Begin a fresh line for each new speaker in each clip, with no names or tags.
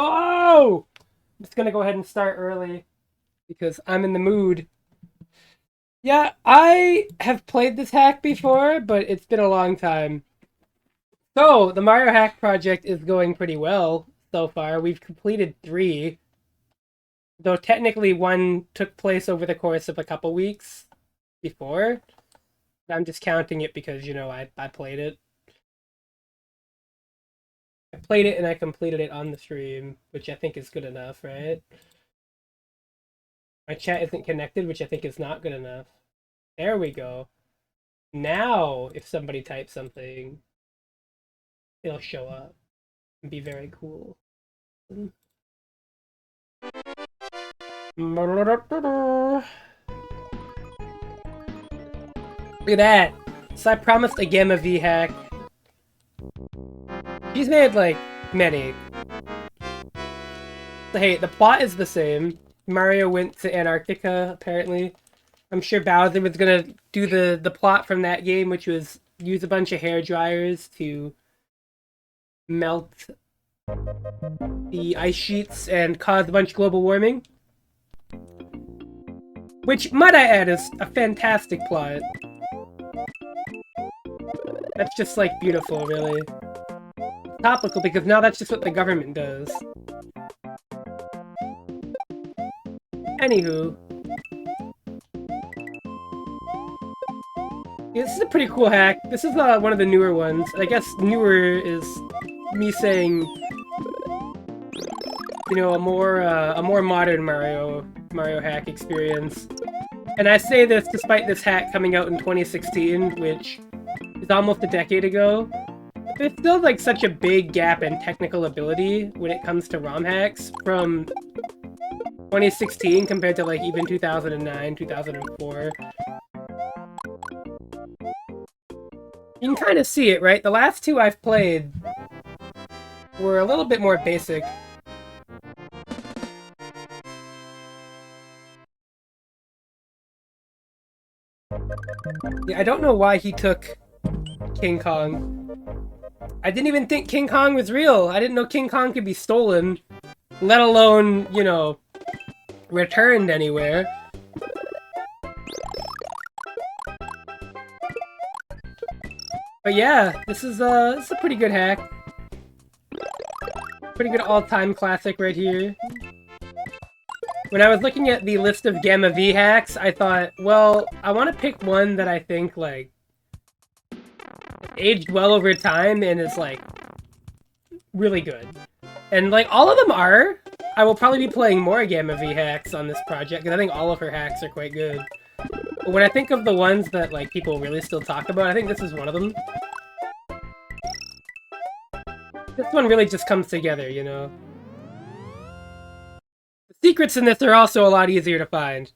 Oh! I'm just gonna go ahead and start early because I'm in the mood. Yeah, I have played this hack before, but it's been a long time. So, the Mario Hack project is going pretty well so far. We've completed 3, though technically one took place over the course of a couple weeks before. I'm just counting it because, I played it. I played it and I completed it on the stream, which I think is good enough, right? My chat isn't connected, which I think is not good enough. There we go. Now, if somebody types something, it'll show up and be very cool. Look at that. So I promised a Gamma V hack. She's made, like, many. So, hey, the plot is the same. Mario went to Antarctica, apparently. I'm sure Bowser was gonna do the plot from that game, which was use a bunch of hair dryers to melt the ice sheets and cause a bunch of global warming. Which, might I add, is a fantastic plot. That's just, like, beautiful, really. Topical, because now that's just what the government does. Anywho. Yeah, this is a pretty cool hack. This is one of the newer ones. I guess newer is me saying, a more modern Mario hack experience. And I say this despite this hack coming out in 2016, which is almost a decade ago. There's still, like, such a big gap in technical ability when it comes to ROM hacks from 2016 compared to, like, even 2009, 2004. You can kind of see it, right? The last 2 I've played were a little bit more basic. Yeah, I don't know why he took King Kong. I didn't even think King Kong was real. I didn't know King Kong could be stolen, let alone, returned anywhere. But yeah, this is a pretty good hack. Pretty good all-time classic right here. When I was looking at the list of Gamma V hacks, I thought, well, I want to pick one that I think, like, aged well over time and is, like, really good. And, like, all of them are. I will probably be playing more Gamma V hacks on this project, because I think all of her hacks are quite good. But when I think of the ones that, like, people really still talk about, I think this is one of them. This one really just comes together, The secrets in this are also a lot easier to find.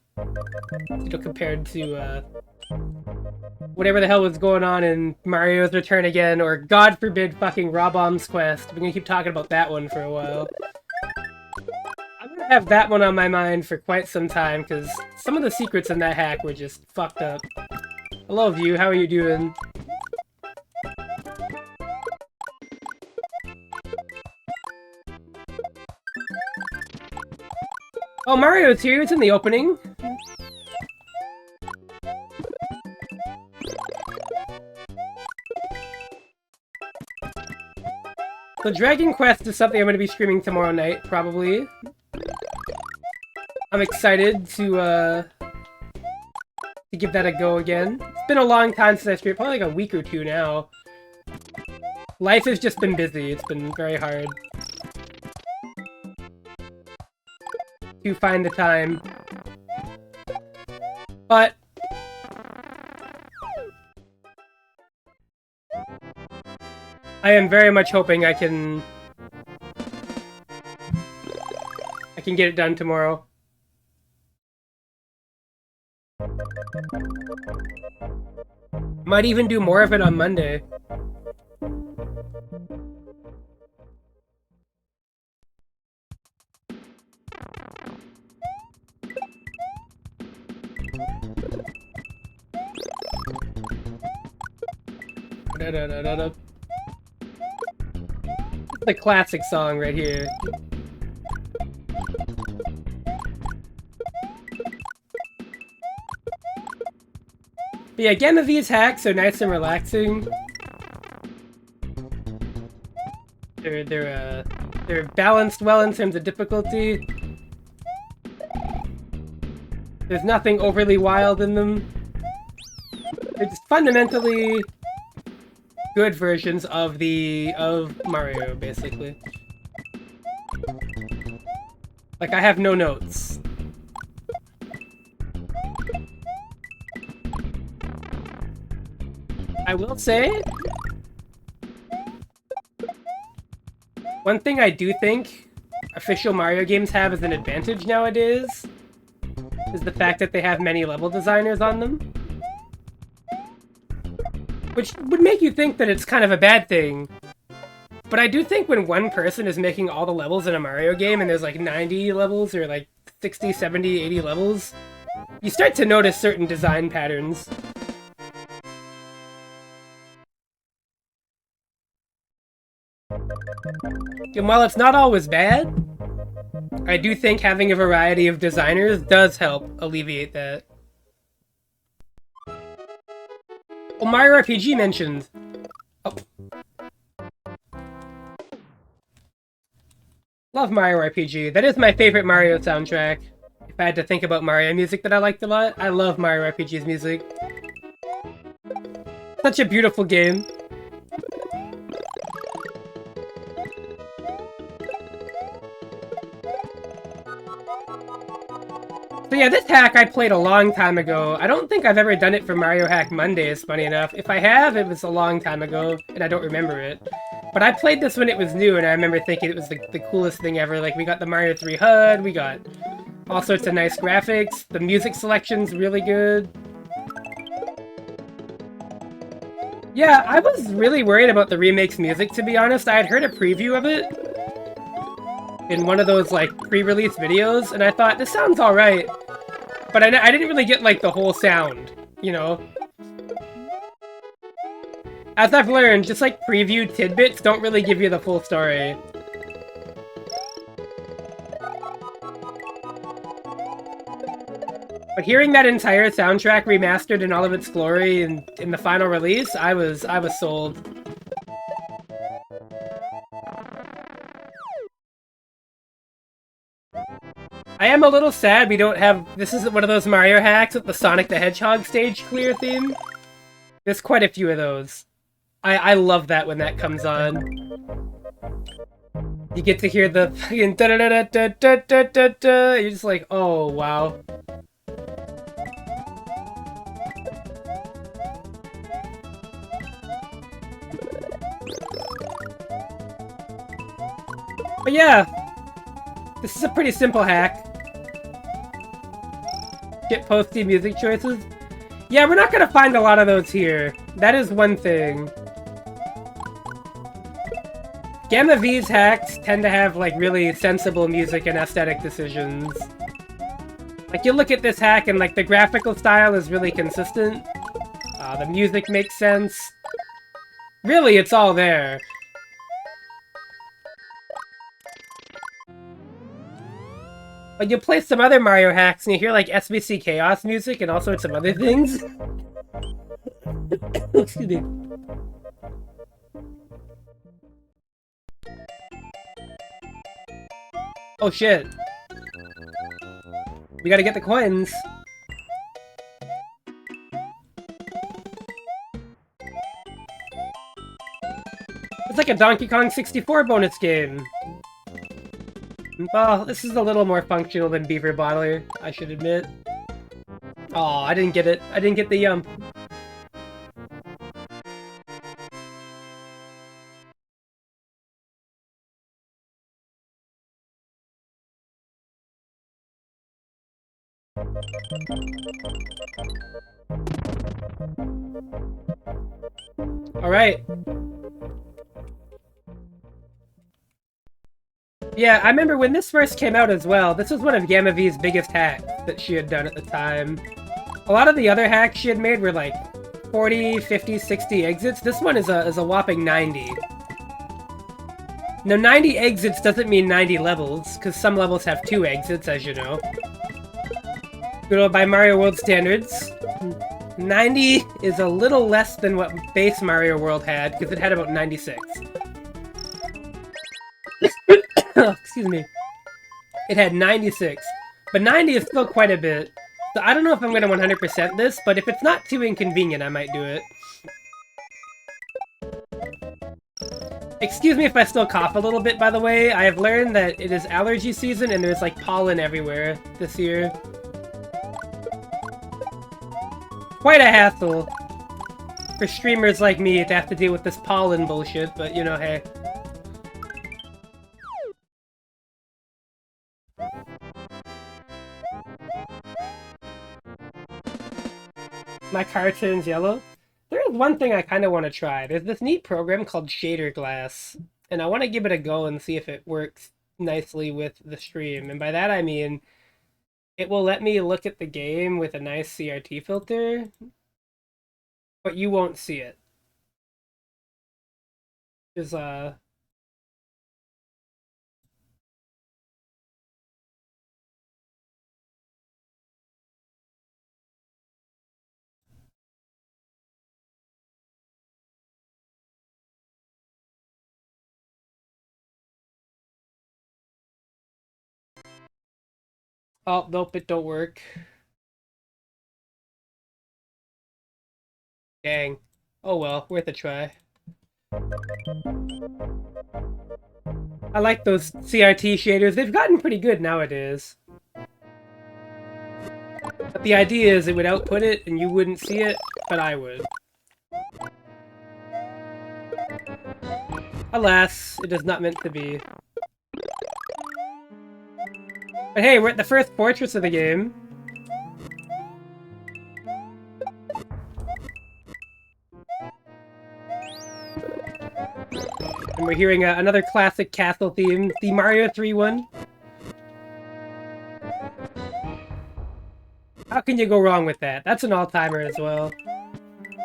Compared to, whatever the hell was going on in Mario's Return Again, or God forbid fucking Rob-omb's Quest. We're gonna keep talking about that one for a while. I'm gonna have that one on my mind for quite some time, because some of the secrets in that hack were just fucked up. Hello, View, how are you doing? Oh, Mario's here, it's in the opening. So Dragon Quest is something I'm going to be streaming tomorrow night, probably. I'm excited to give that a go again. It's been a long time since I streamed, probably like a week or 2 now. Life has just been busy, it's been very hard to find the time. But I am very much hoping I can get it done tomorrow. Might even do more of it on Monday. The classic song right here. But yeah, Gamma V's hacks are nice and relaxing. They're balanced well in terms of difficulty. There's nothing overly wild in them. They're just fundamentally good versions of Mario, basically. Like, I have no notes. I will say, one thing I do think official Mario games have as an advantage nowadays is the fact that they have many level designers on them. Which would make you think that it's kind of a bad thing. But I do think when one person is making all the levels in a Mario game and there's like 90 levels or like 60, 70, 80 levels, you start to notice certain design patterns. And while it's not always bad, I do think having a variety of designers does help alleviate that. Well, Mario RPG mentioned. Oh. Love Mario RPG. That is my favorite Mario soundtrack. If I had to think about Mario music that I liked a lot, I love Mario RPG's music. Such a beautiful game. So yeah, this hack I played a long time ago. I don't think I've ever done it for Mario Hack Mondays, funny enough. If I have, it was a long time ago, and I don't remember it. But I played this when it was new, and I remember thinking it was the coolest thing ever. Like, we got the Mario 3 HUD, we got all sorts of nice graphics, the music selection's really good. Yeah, I was really worried about the remake's music, to be honest. I had heard a preview of it in one of those, like, pre-release videos, and I thought, this sounds alright. But I didn't really get, like, the whole sound, you know? As I've learned, just, like, preview tidbits don't really give you the full story. But hearing that entire soundtrack remastered in all of its glory in the final release, I was sold. I am a little sad we don't have... This isn't one of those Mario hacks with the Sonic the Hedgehog stage clear theme. There's quite a few of those. I love that when that comes on. You get to hear the fucking da-da-da-da-da-da-da-da. You're just like, oh, wow. But yeah, this is a pretty simple hack. Get posty music choices. Yeah, we're not gonna find a lot of those here. That is one thing. Gamma V's hacks tend to have, like, really sensible music and aesthetic decisions. Like, you look at this hack and, like, the graphical style is really consistent. The music makes sense. Really, it's all there. But you play some other Mario hacks and you hear, like, SBC Chaos music and all sorts of other things. Excuse me. Oh shit. We gotta get the coins. It's like a Donkey Kong 64 bonus game. Well, this is a little more functional than Beaver Bottler, I should admit. Aw, I didn't get it. I didn't get the yump. Alright. Yeah, I remember when this first came out as well, this was one of Gamma V's biggest hacks that she had done at the time. A lot of the other hacks she had made were like 40, 50, 60 exits. This one is a whopping 90. Now, 90 exits doesn't mean 90 levels, because some levels have 2 exits, as you know. By Mario World standards. 90 is a little less than what base Mario World had, because it had about 96. Excuse me. It had 96. But 90 is still quite a bit. So I don't know if I'm going to 100% this, but if it's not too inconvenient, I might do it. Excuse me if I still cough a little bit, by the way. I have learned that it is allergy season and there's like pollen everywhere this year. Quite a hassle for streamers like me to have to deal with this pollen bullshit, but you know, hey. My car turns yellow. There is one thing I kind of want to try. There's this neat program called Shader Glass, and I want to give it a go and see if it works nicely with the stream. And by that I mean, it will let me look at the game with a nice CRT filter, but you won't see it. Is Oh, nope, it don't work. Dang. Oh well, worth a try. I like those CRT shaders. They've gotten pretty good nowadays. But the idea is it would output it and you wouldn't see it, but I would. Alas, it is not meant to be. But hey, we're at the first fortress of the game. And we're hearing another classic castle theme, the Mario 3 one. How can you go wrong with that? That's an all-timer as well.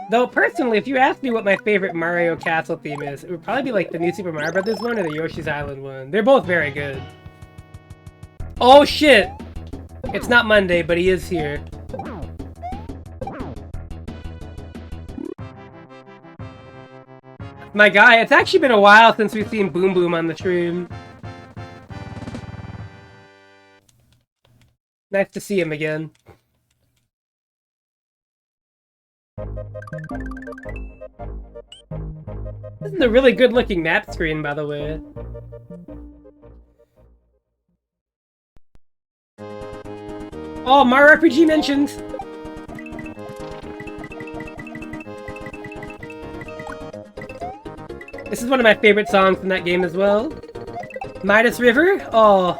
Though, personally, if you ask me what my favorite Mario castle theme is, it would probably be like the New Super Mario Bros. One or the Yoshi's Island one. They're both very good. Oh shit! It's not Monday, but he is here. My guy, it's actually been a while since we've seen Boom Boom on the stream. Nice to see him again. This is a really good looking map screen, by the way. Oh, Mario RPG mentions! This is one of my favorite songs from that game as well. Midas River? Oh.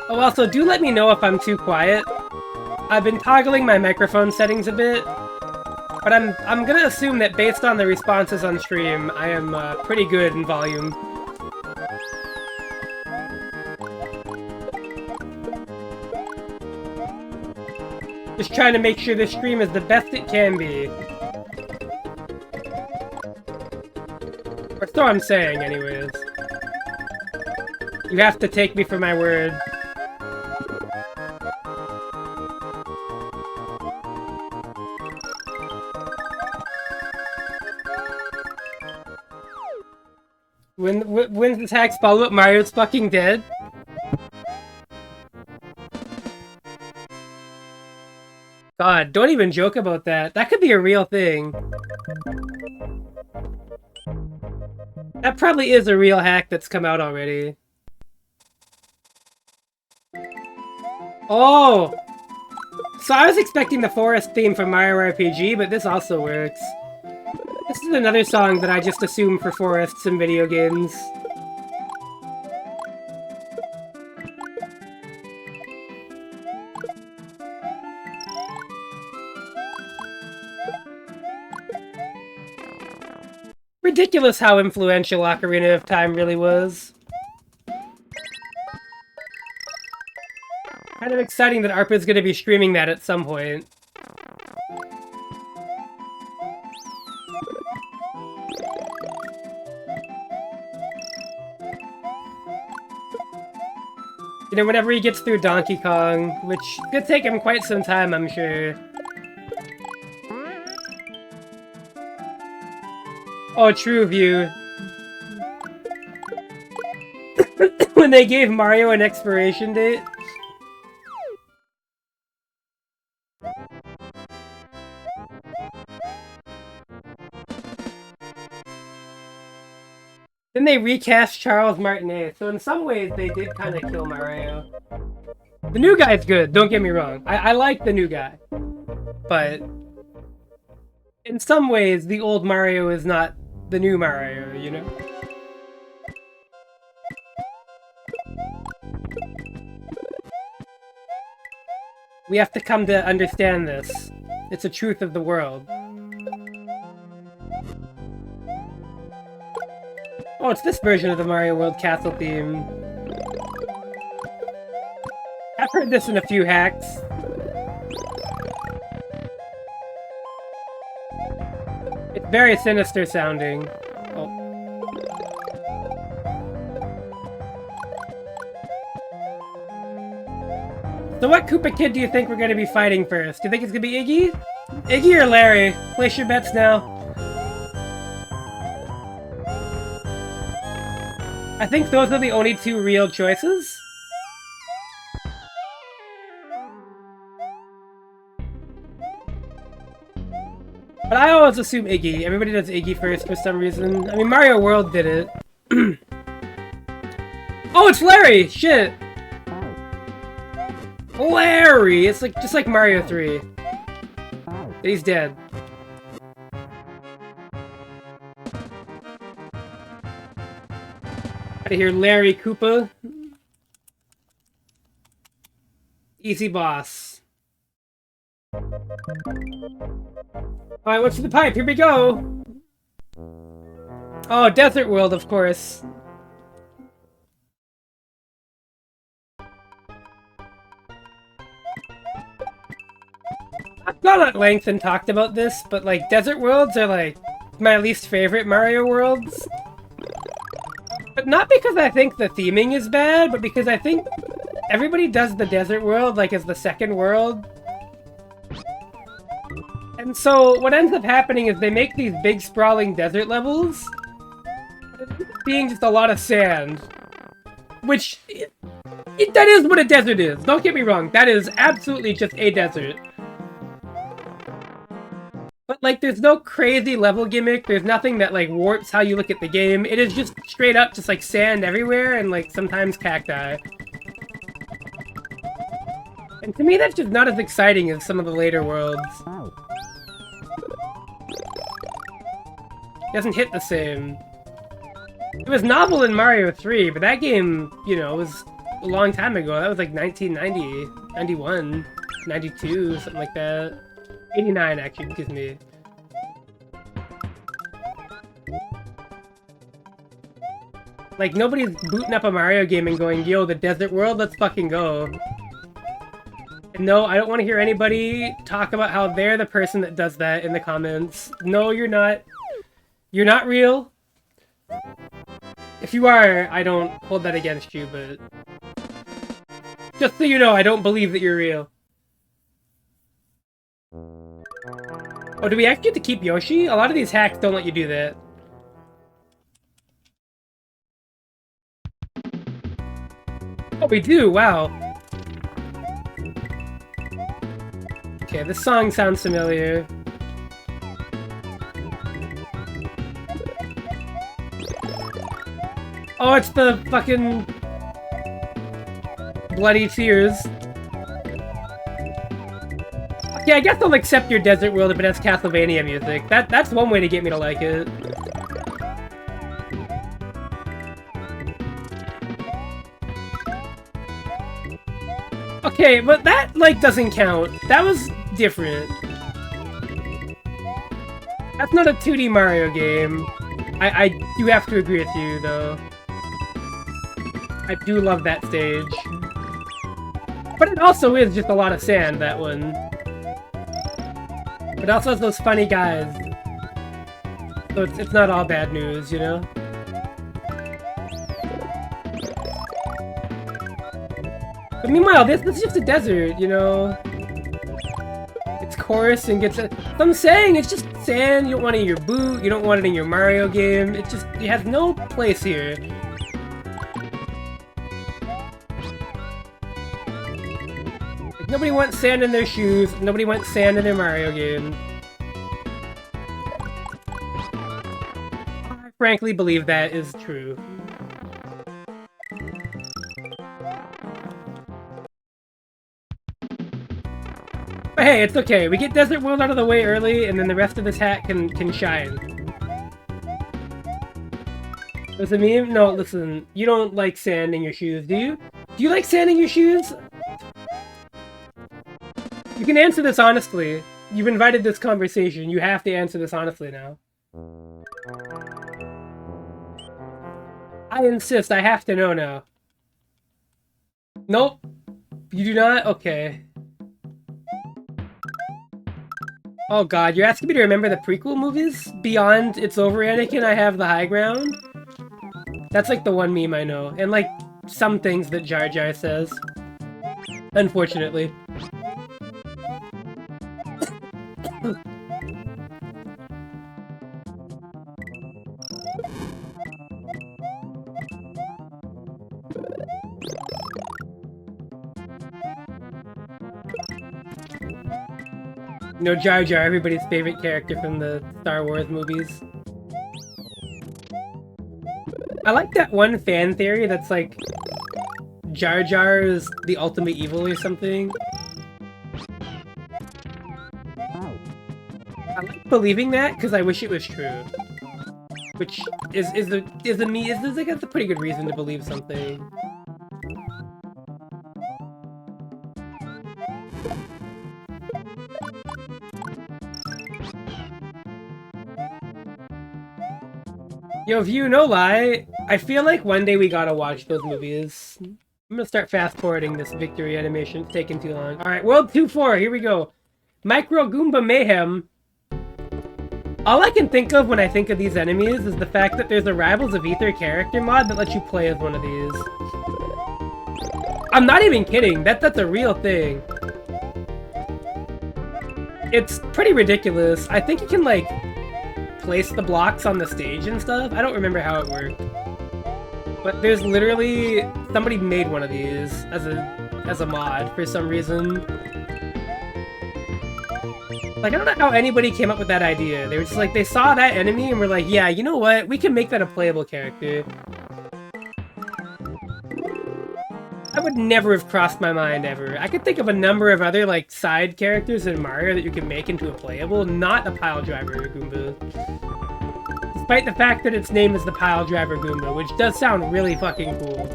Oh, also, do let me know if I'm too quiet. I've been toggling my microphone settings a bit, but I'm gonna assume that based on the responses on stream, I am pretty good in volume. Just trying to make sure this stream is the best it can be. Or so I'm saying, anyways. You have to take me for my word. When's this hack's follow-up? Mario's fucking dead? God, don't even joke about that. That could be a real thing. That probably is a real hack that's come out already. Oh! So I was expecting the forest theme from Mario RPG, but this also works. This is another song that I just assume for forests in video games. Ridiculous how influential Ocarina of Time really was. Kind of exciting that ARPA's gonna be streaming that at some point. You know, whenever he gets through Donkey Kong, which could take him quite some time, I'm sure. Oh, True View. When they gave Mario an expiration date. Then they recast Charles Martinet, so in some ways they did kind of kill Mario. The new guy's good, don't get me wrong. I like the new guy. But in some ways, the old Mario is not the new Mario, you know? We have to come to understand this. It's a truth of the world. Oh, it's this version of the Mario World castle theme. I've heard this in a few hacks. It's very sinister sounding. Oh. So what Koopa Kid do you think we're going to be fighting first? Do you think it's going to be Iggy? Iggy or Larry? Place your bets now. I think those are the only two real choices. But I always assume Iggy. Everybody does Iggy first for some reason. I mean, Mario World did it. Oh, it's Larry! Shit! Larry! It's like just like Mario 3. He's dead. Out of here, Larry Koopa. Easy boss. Alright, what's the pipe? Here we go! Oh, Desert World, of course. I've gone at length and talked about this, but like, Desert Worlds are like my least favorite Mario Worlds. But not because I think the theming is bad, but because I think everybody does the Desert World like as the second world. And so what ends up happening is they make these big sprawling desert levels, being just a lot of sand. Which, that is what a desert is, don't get me wrong, that is absolutely just a desert. But like, there's no crazy level gimmick, there's nothing that like warps how you look at the game, it is just straight up just like sand everywhere and like sometimes cacti. And to me that's just not as exciting as some of the later worlds. It doesn't hit the same. It was novel in Mario 3, but that game, you know, was a long time ago. That was like 1990, 91, 92, something like that. 89, actually, excuse me. Like, nobody's booting up a Mario game and going, yo, the Desert World, let's fucking go. And no, I don't want to hear anybody talk about how they're the person that does that in the comments. No, you're not. You're not real. If you are, I don't hold that against you, but... just so you know, I don't believe that you're real. Oh, do we actually get to keep Yoshi? A lot of these hacks don't let you do that. Oh, we do? Wow. Okay, this song sounds familiar. Oh, it's the fucking... Bloody Tears. Okay, I guess I'll accept your Desert World if it has Castlevania music. That's one way to get me to like it. Okay, but that, like, doesn't count. That was different. That's not a 2D Mario game. I do have to agree with you, though. I do love that stage. But it also is just a lot of sand, that one. It also has those funny guys. So it's not all bad news, you know? But meanwhile, this is just a desert, you know? It's coarse and gets... I'm saying, it's just sand. You don't want it in your boot. You don't want it in your Mario game. It just... It has no place here. Like, nobody wants sand in their shoes. Nobody wants sand in their Mario game. I frankly believe that is true. But hey, it's okay. We get Desert World out of the way early, and then the rest of this hat can shine. Was it me? No, listen. You don't like sand in your shoes, do you? Do you like sand in your shoes? You can answer this honestly. You've invited this conversation. You have to answer this honestly now. I insist. I have to know now. Nope. You do not? Okay. Oh god, you're asking me to remember the prequel movies? Beyond It's Over, Anakin, I have the high ground? That's like the one meme I know. And like, some things that Jar Jar says. Unfortunately. You know, Jar Jar, everybody's favorite character from the Star Wars movies. I like that one fan theory that's like, Jar Jar is the ultimate evil or something. I like believing that because I wish it was true. Which is like that's a pretty good reason to believe something. Yo, View, no lie, I feel like one day we gotta watch those movies. I'm gonna start fast-forwarding this victory animation. It's taking too long. Alright, World 2-4, here we go. Micro Goomba Mayhem. All I can think of when I think of these enemies is the fact that there's a Rivals of Aether character mod that lets you play as one of these. I'm not even kidding, that's a real thing. It's pretty ridiculous. I think you can, like, place the blocks on the stage and stuff. I don't remember how it worked. But there's literally... somebody made one of these as a mod for some reason. Like, I don't know how anybody came up with that idea. They were just like, they saw that enemy and were like, yeah, you know what? We can make that a playable character. That would never have crossed my mind ever. I could think of a number of other, like, side characters in Mario that you can make into a playable, not a pile driver Goomba. Despite the fact that its name is the Pile Driver Goomba, which does sound really fucking cool.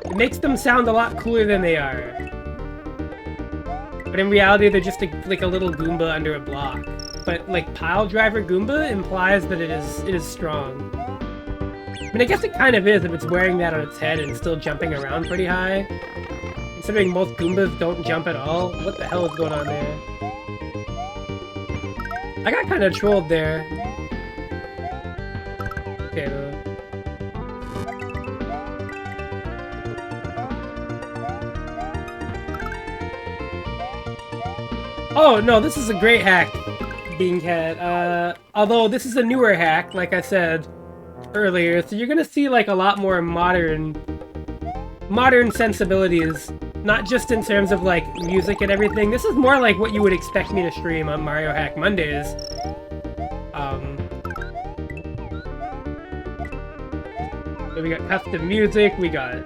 It makes them sound a lot cooler than they are. But in reality, they're just like a little Goomba under a block. But like Pile Driver Goomba implies that it is strong. I mean, I guess it kind of is if it's wearing that on its head and still jumping around pretty high. Considering most Goombas don't jump at all. What the hell is going on there? I got kind of trolled there. Okay, though. Oh, no, this is a great hack, Beancat. Although this is a newer hack, like I said earlier, so you're gonna see, like, a lot more modern sensibilities. Not just in terms of, like, music and everything. This is more like what you would expect me to stream on Mario Hack Mondays. So we got custom music, we got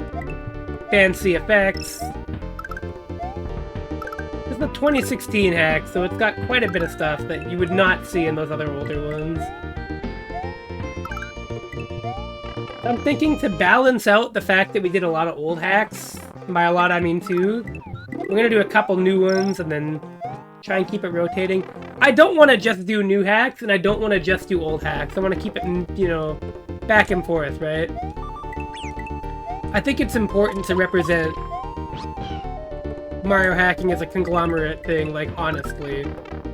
fancy effects. This is a 2016 hack, so it's got quite a bit of stuff that you would not see in those other older ones. I'm thinking to balance out the fact that we did a lot of old hacks, by a lot I mean two, we're gonna do a couple new ones and then try and keep it rotating. I don't want to just do new hacks, and I don't want to just do old hacks. I want to keep it, you know, back and forth, right? I think it's important to represent Mario hacking as a conglomerate thing, like, honestly.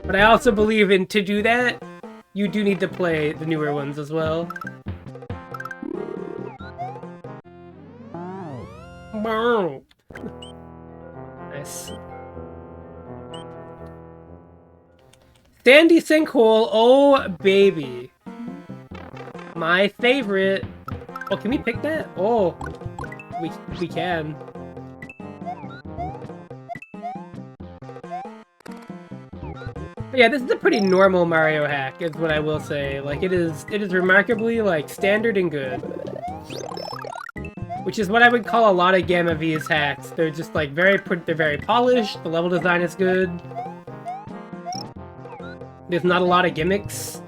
But I also believe to do that, you do need to play the newer ones as well. Nice. Sandy Sinkhole, oh baby. My favorite. Oh, can we pick that? Oh, we can. But yeah, this is a pretty normal Mario hack, is what I will say. Like, it is remarkably, like, standard and good. Which is what I would call a lot of Gamma V's hacks. They're just, like, they're very polished, the level design is good. There's not a lot of gimmicks.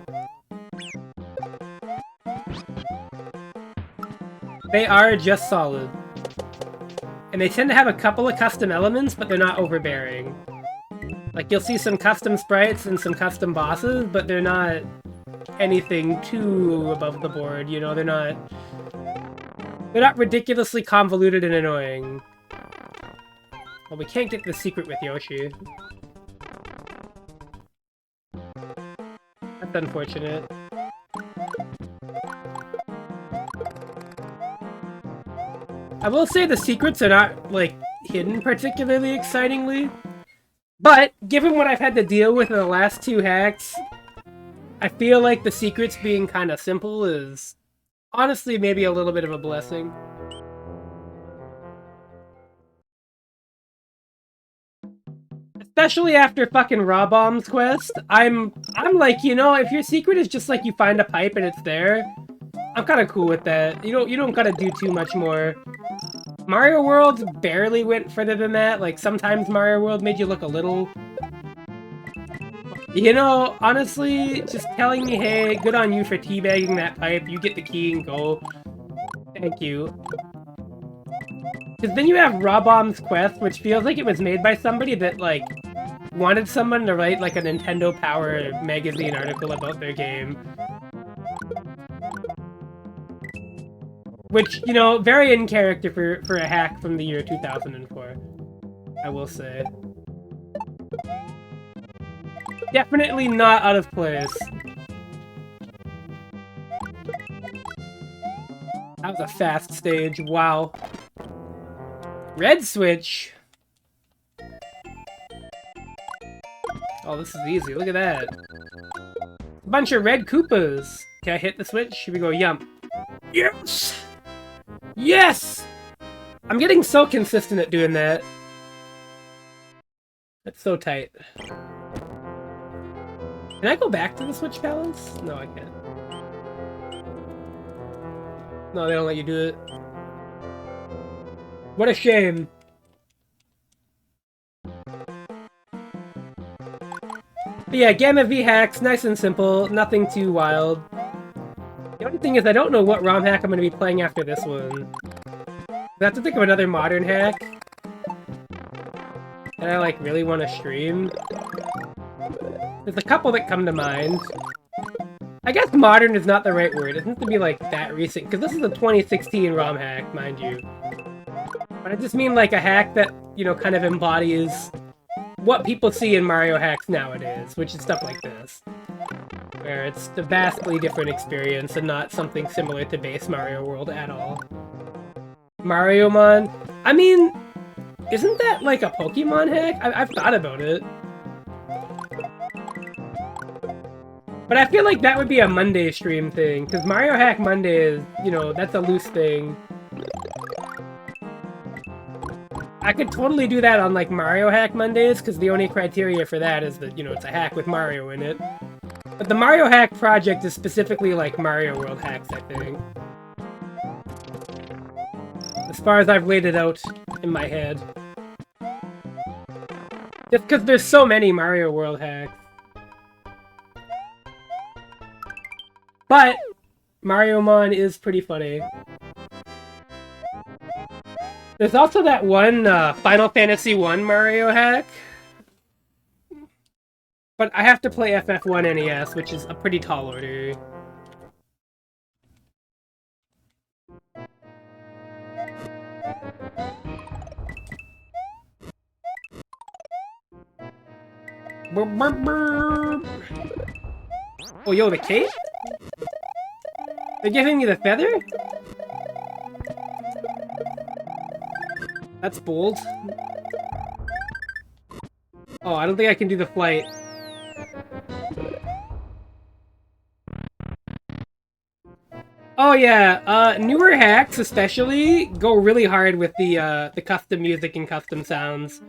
They are just solid. And they tend to have a couple of custom elements, but they're not overbearing. Like, you'll see some custom sprites and some custom bosses, but they're not anything too above the board, you know? They're not ridiculously convoluted and annoying. Well, we can't get the secret with Yoshi. That's unfortunate. I will say the secrets are not, like, hidden particularly excitingly. But, given what I've had to deal with in the last two hacks, I feel like the secrets being kind of simple is honestly maybe a little bit of a blessing. Especially after fucking Raw-Bomb's quest, I'm like, you know, if your secret is just like you find a pipe and it's there, I'm kind of cool with that. You don't gotta do too much more. Mario World barely went further than that. Like, sometimes Mario World made you look a little... You know, honestly, just telling me, hey, good on you for teabagging that pipe, you get the key and go. Thank you. Because then you have Raw-Bomb's quest, which feels like it was made by somebody that, like, wanted someone to write, like, a Nintendo Power magazine article about their game. Which, you know, very in character for a hack from the year 2004, I will say. Definitely not out of place. That was a fast stage, wow. Red switch! Oh, this is easy, look at that. A bunch of red Koopas! Can I hit the switch? Here we go, yum. Yes! Yes! I'm getting so consistent at doing that. That's so tight. Can I go back to the Switch Palace? No, I can't. No, they don't let you do it. What a shame. But yeah, Gamma V hacks, nice and simple, nothing too wild. The only thing is I don't know what ROM hack I'm going to be playing after this one. I have to think of another modern hack that I, like, really want to stream. There's a couple that come to mind. I guess modern is not the right word. It doesn't have to be, like, that recent, because this is a 2016 ROM hack, mind you. But I just mean, like, a hack that, you know, kind of embodies what people see in Mario hacks nowadays, which is stuff like this. Where it's a vastly different experience and not something similar to base Mario World at all. Mariomon? I mean, isn't that like a Pokemon hack? I've thought about it. But I feel like that would be a Monday stream thing, because Mario Hack Monday is, you know, that's a loose thing. I could totally do that on, like, Mario Hack Mondays, because the only criteria for that is that, you know, it's a hack with Mario in it. But the Mario Hack project is specifically, like, Mario World hacks, I think. As far as I've laid it out in my head. Just because there's so many Mario World hacks. But Mariomon is pretty funny. There's also that one Final Fantasy 1 Mario hack. But I have to play FF1 NES, which is a pretty tall order. Oh, yo, the cape? They're giving me the feather? That's bold. Oh, I don't think I can do the flight. Oh yeah, newer hacks especially go really hard with the custom music and custom sounds.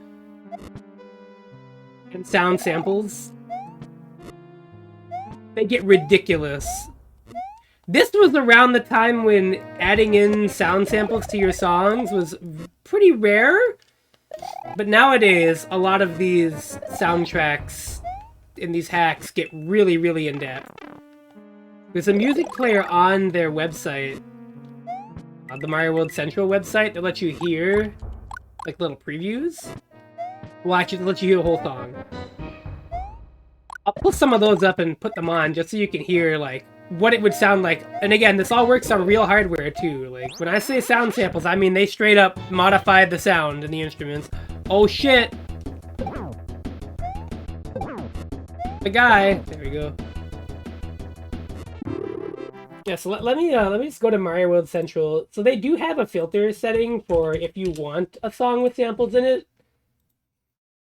And sound samples. They get ridiculous. This was around the time when adding in sound samples to your songs was pretty rare. But nowadays, a lot of these soundtracks in these hacks get really, really in-depth. There's a music player on their website, the Mario World Central website, that lets you hear, like, little previews. Well, actually, it lets you hear the whole song. I'll pull some of those up and put them on just so you can hear, like, what it would sound like. And again, this all works on real hardware, too. Like, when I say sound samples, I mean they straight up modified the sound in the instruments. Oh, shit! The guy! There we go. Yeah, so let me just go to Mario World Central. So they do have a filter setting for if you want a song with samples in it.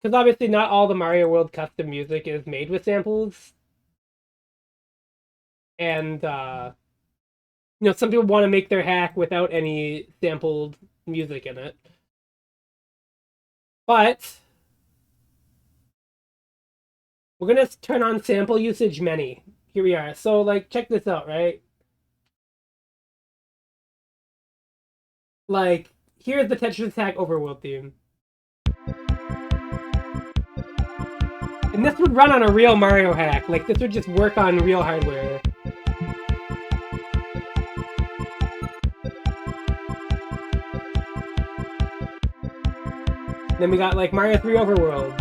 Because obviously not all the Mario World custom music is made with samples. And, you know, some people want to make their hack without any sampled music in it. But we're going to turn on sample usage many. Here we are. So, like, check this out, right? Like, here's the Tetris Attack Overworld theme. And this would run on a real Mario hack. Like, this would just work on real hardware. Then we got, like, Mario 3 Overworld.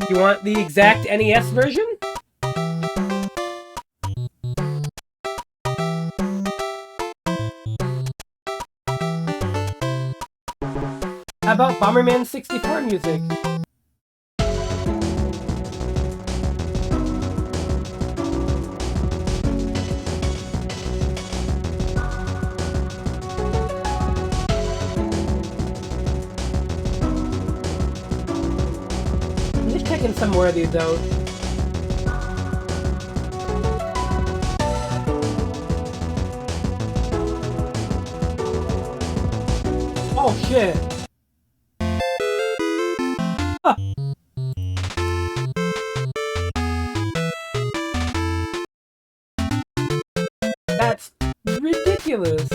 You want the exact NES version? How about Bomberman 64 music? I'm just checking some more of these out. Oh shit! Huh. That's ridiculous.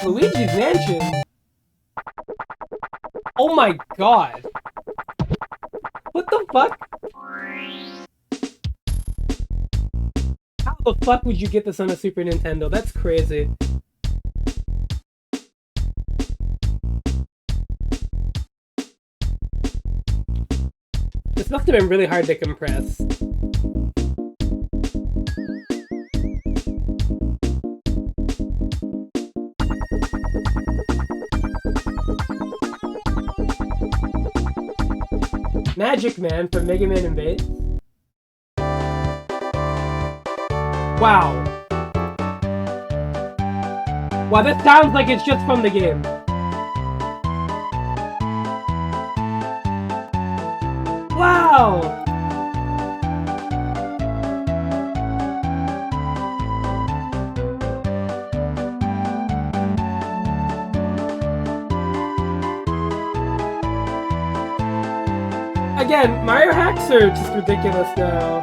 Luigi's Mansion? Oh my god! What the fuck? How the fuck would you get this on a Super Nintendo? That's crazy. This must have been really hard to compress. Magic Man from Mega Man and Bass. Wow. Wow, that sounds like it's just from the game. Wow! Again, Mario hacks are just ridiculous now.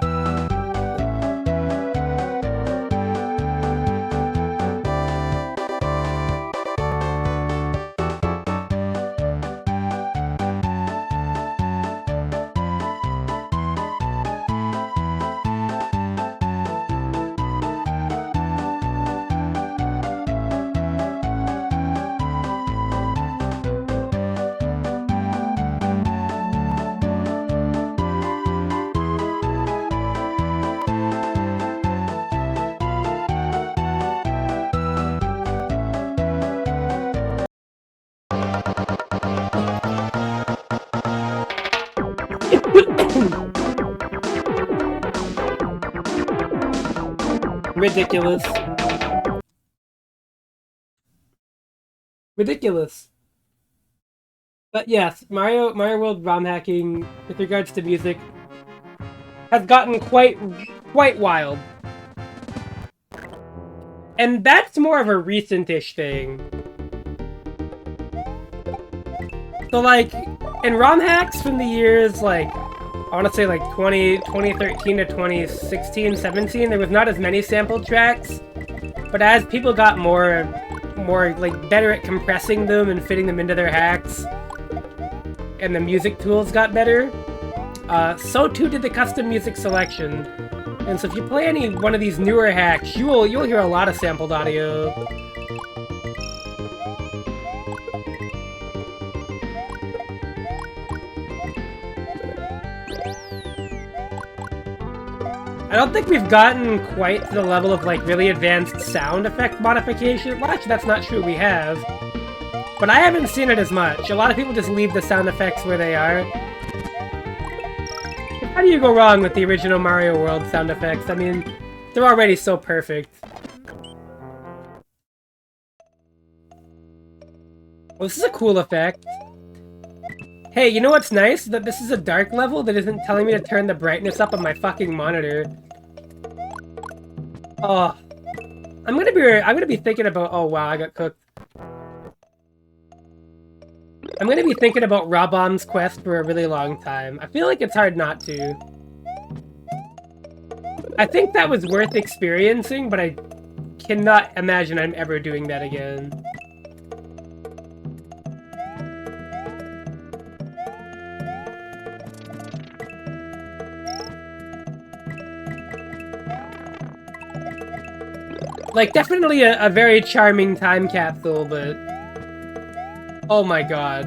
Ridiculous. Ridiculous. But yes, Mario World ROM hacking with regards to music has gotten quite wild. And that's more of a recent-ish thing. So like, in ROM hacks from the years like, I want to say like 2013 to 2016, 17, there was not as many sampled tracks. But as people got more like better at compressing them and fitting them into their hacks, and the music tools got better, so too did the custom music selection. And so if you play any one of these newer hacks, you'll hear a lot of sampled audio. I don't think we've gotten quite to the level of like really advanced sound effect modification. Well, actually, that's not true. We have. But I haven't seen it as much. A lot of people just leave the sound effects where they are. How do you go wrong with the original Mario World sound effects? I mean, they're already so perfect. Well, this is a cool effect. Hey, you know what's nice? That this is a dark level that isn't telling me to turn the brightness up on my fucking monitor. Oh. I'm gonna be thinking about... Oh, wow, I got cooked. I'm gonna be thinking about Rob-omb's quest for a really long time. I feel like it's hard not to. I think that was worth experiencing, but I cannot imagine I'm ever doing that again. Like, definitely a very charming time capsule, but... Oh my god.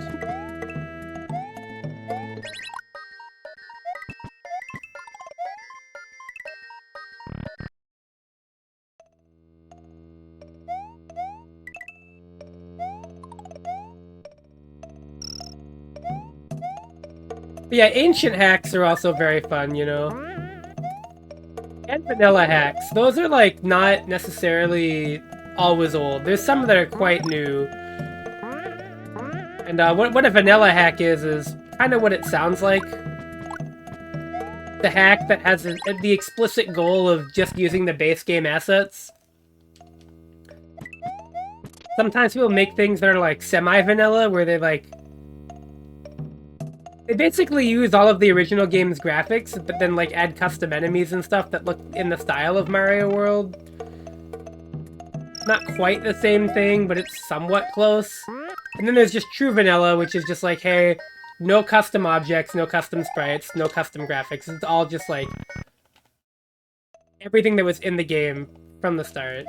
But yeah, ancient hacks are also very fun, you know? And vanilla hacks. Those are, like, not necessarily always old. There's some that are quite new. And what a vanilla hack is kind of what it sounds like. The hack that has the explicit goal of just using the base game assets. Sometimes people make things that are, like, semi-vanilla, where they, like... They basically use all of the original game's graphics, but then, like, add custom enemies and stuff that look in the style of Mario World. Not quite the same thing, but it's somewhat close. And then there's just true vanilla, which is just like, hey, no custom objects, no custom sprites, no custom graphics. It's all just, like, everything that was in the game from the start.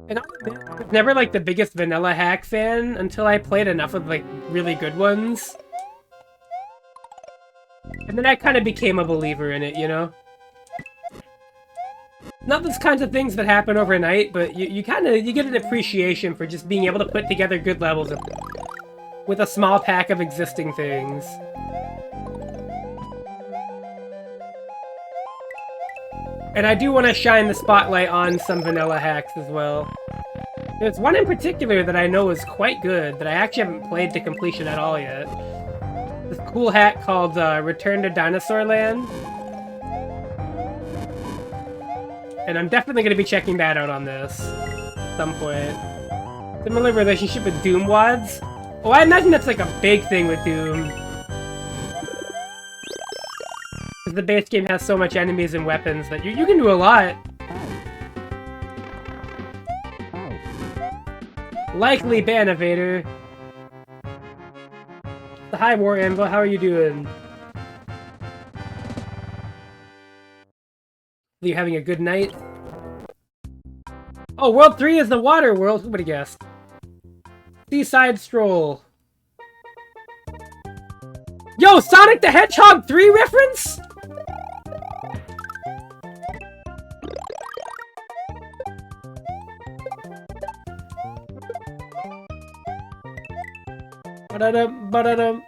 And I was never, like, the biggest vanilla hack fan until I played enough of, like, really good ones. And then I kind of became a believer in it, you know? Not those kinds of things that happen overnight, but you get an appreciation for just being able to put together good levels with a small pack of existing things. And I do want to shine the spotlight on some vanilla hacks as well. There's one in particular that I know is quite good, that I actually haven't played to completion at all yet. This cool hack called Return to Dinosaur Land. And I'm definitely going to be checking that out on this at some point. Similar relationship with Doom Wads. Oh, I imagine that's like a big thing with Doom. The base game has so much enemies and weapons that you can do a lot. Likely Banivator. Hi, War Anvil, how are you doing? Are you having a good night? Oh, World 3 is the water world. Who would have guessed? Seaside Stroll. Yo, Sonic the Hedgehog 3 reference? Ba-da-dum, ba-da-dum.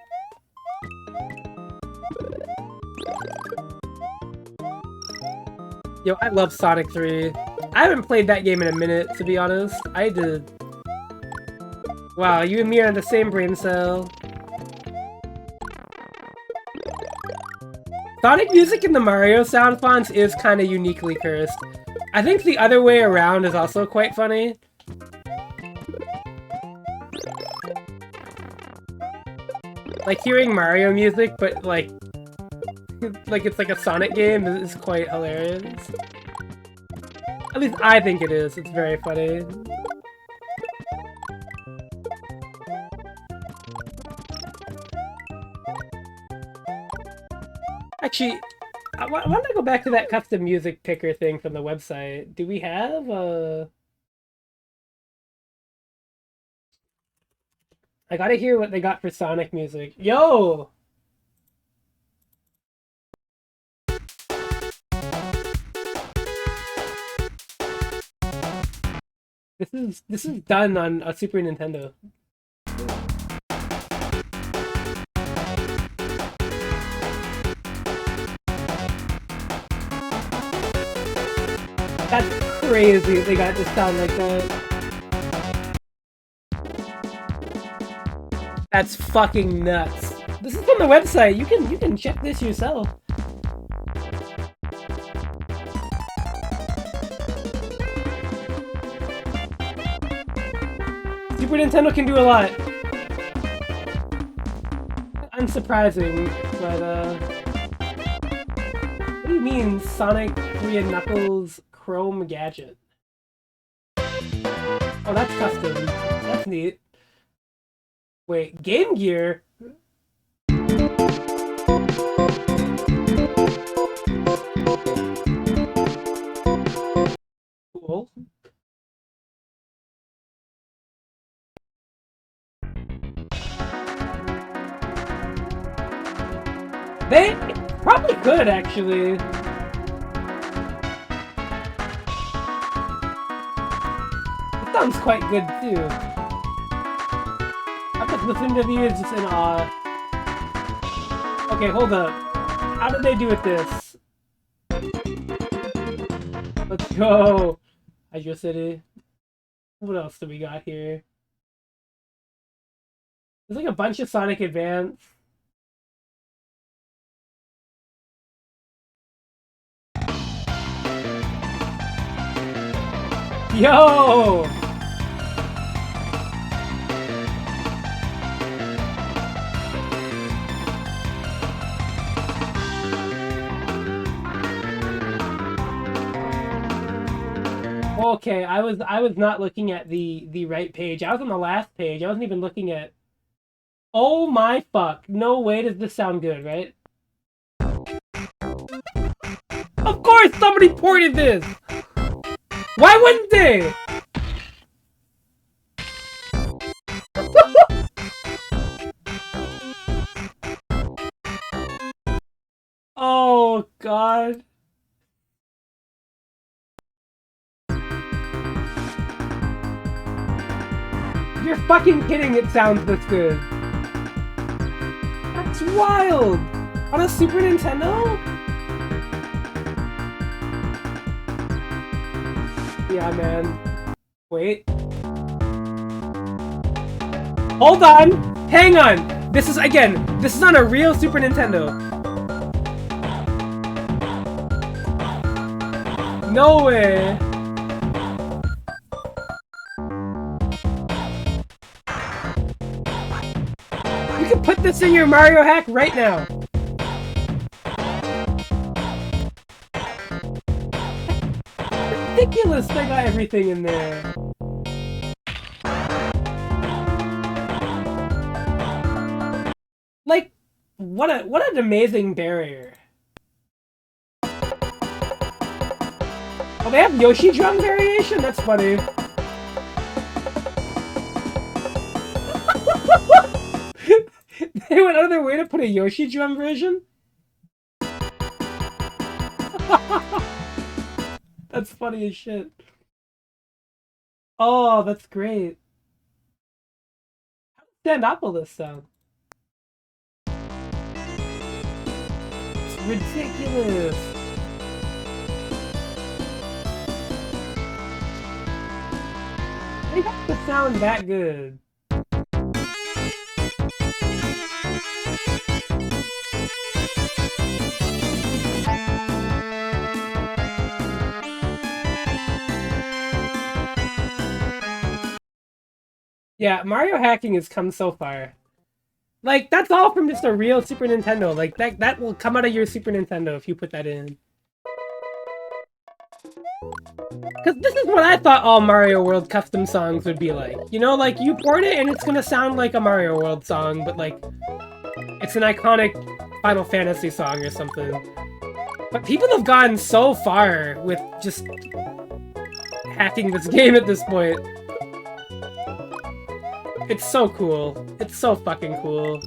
Yo, I love Sonic 3. I haven't played that game in a minute, to be honest. I did. Wow, you and me are on the same brain cell. Sonic music in the Mario sound fonts is kind of uniquely cursed. I think the other way around is also quite funny. Like hearing Mario music, but like it's like a Sonic game is quite hilarious. At least I think it is. It's very funny. Actually, I want to go back to that custom music picker thing from the website. Do we have I gotta hear what they got for Sonic music. Yo! This is done on a Super Nintendo. That's crazy they got to sound like that. That's fucking nuts. This is on the website. You can check this yourself. Super Nintendo can do a lot. Unsurprising, but what do you mean Sonic 3 and Knuckles Chrome Gadget? Oh, that's custom. That's neat. Wait, Game Gear? Cool. They probably could, actually. It sounds quite good, too. I'm just listening to these just in awe. Okay, hold up. How did they do with this? Let's go! Hydro City. What else do we got here? There's like a bunch of Sonic Advance. Yo! Okay, I was not looking at the right page. I was on the last page. I wasn't even looking at. Oh my fuck! No way does this sound good, right? Of course, somebody ported this. Why wouldn't they? Oh god. You're fucking kidding, it sounds this good. That's wild! On a Super Nintendo? Yeah, man. Wait. Hold on! Hang on! This is on a real Super Nintendo. No way! You can put this in your Mario hack right now! Ridiculous, they got everything in there. Like, what an amazing barrier. Oh, they have Yoshi drum variation? That's funny. They went out of their way to put a Yoshi drum version? That's funny as shit. Oh, that's great. How does Standopolis sound? It's ridiculous. They got the sound that good. Yeah, Mario hacking has come so far. Like, that's all from just a real Super Nintendo. Like, that will come out of your Super Nintendo if you put that in. Because this is what I thought all Mario World custom songs would be like. You know, like, you port it and it's gonna sound like a Mario World song, but, like, it's an iconic Final Fantasy song or something. But people have gone so far with just hacking this game at this point. It's so cool. It's so fucking cool.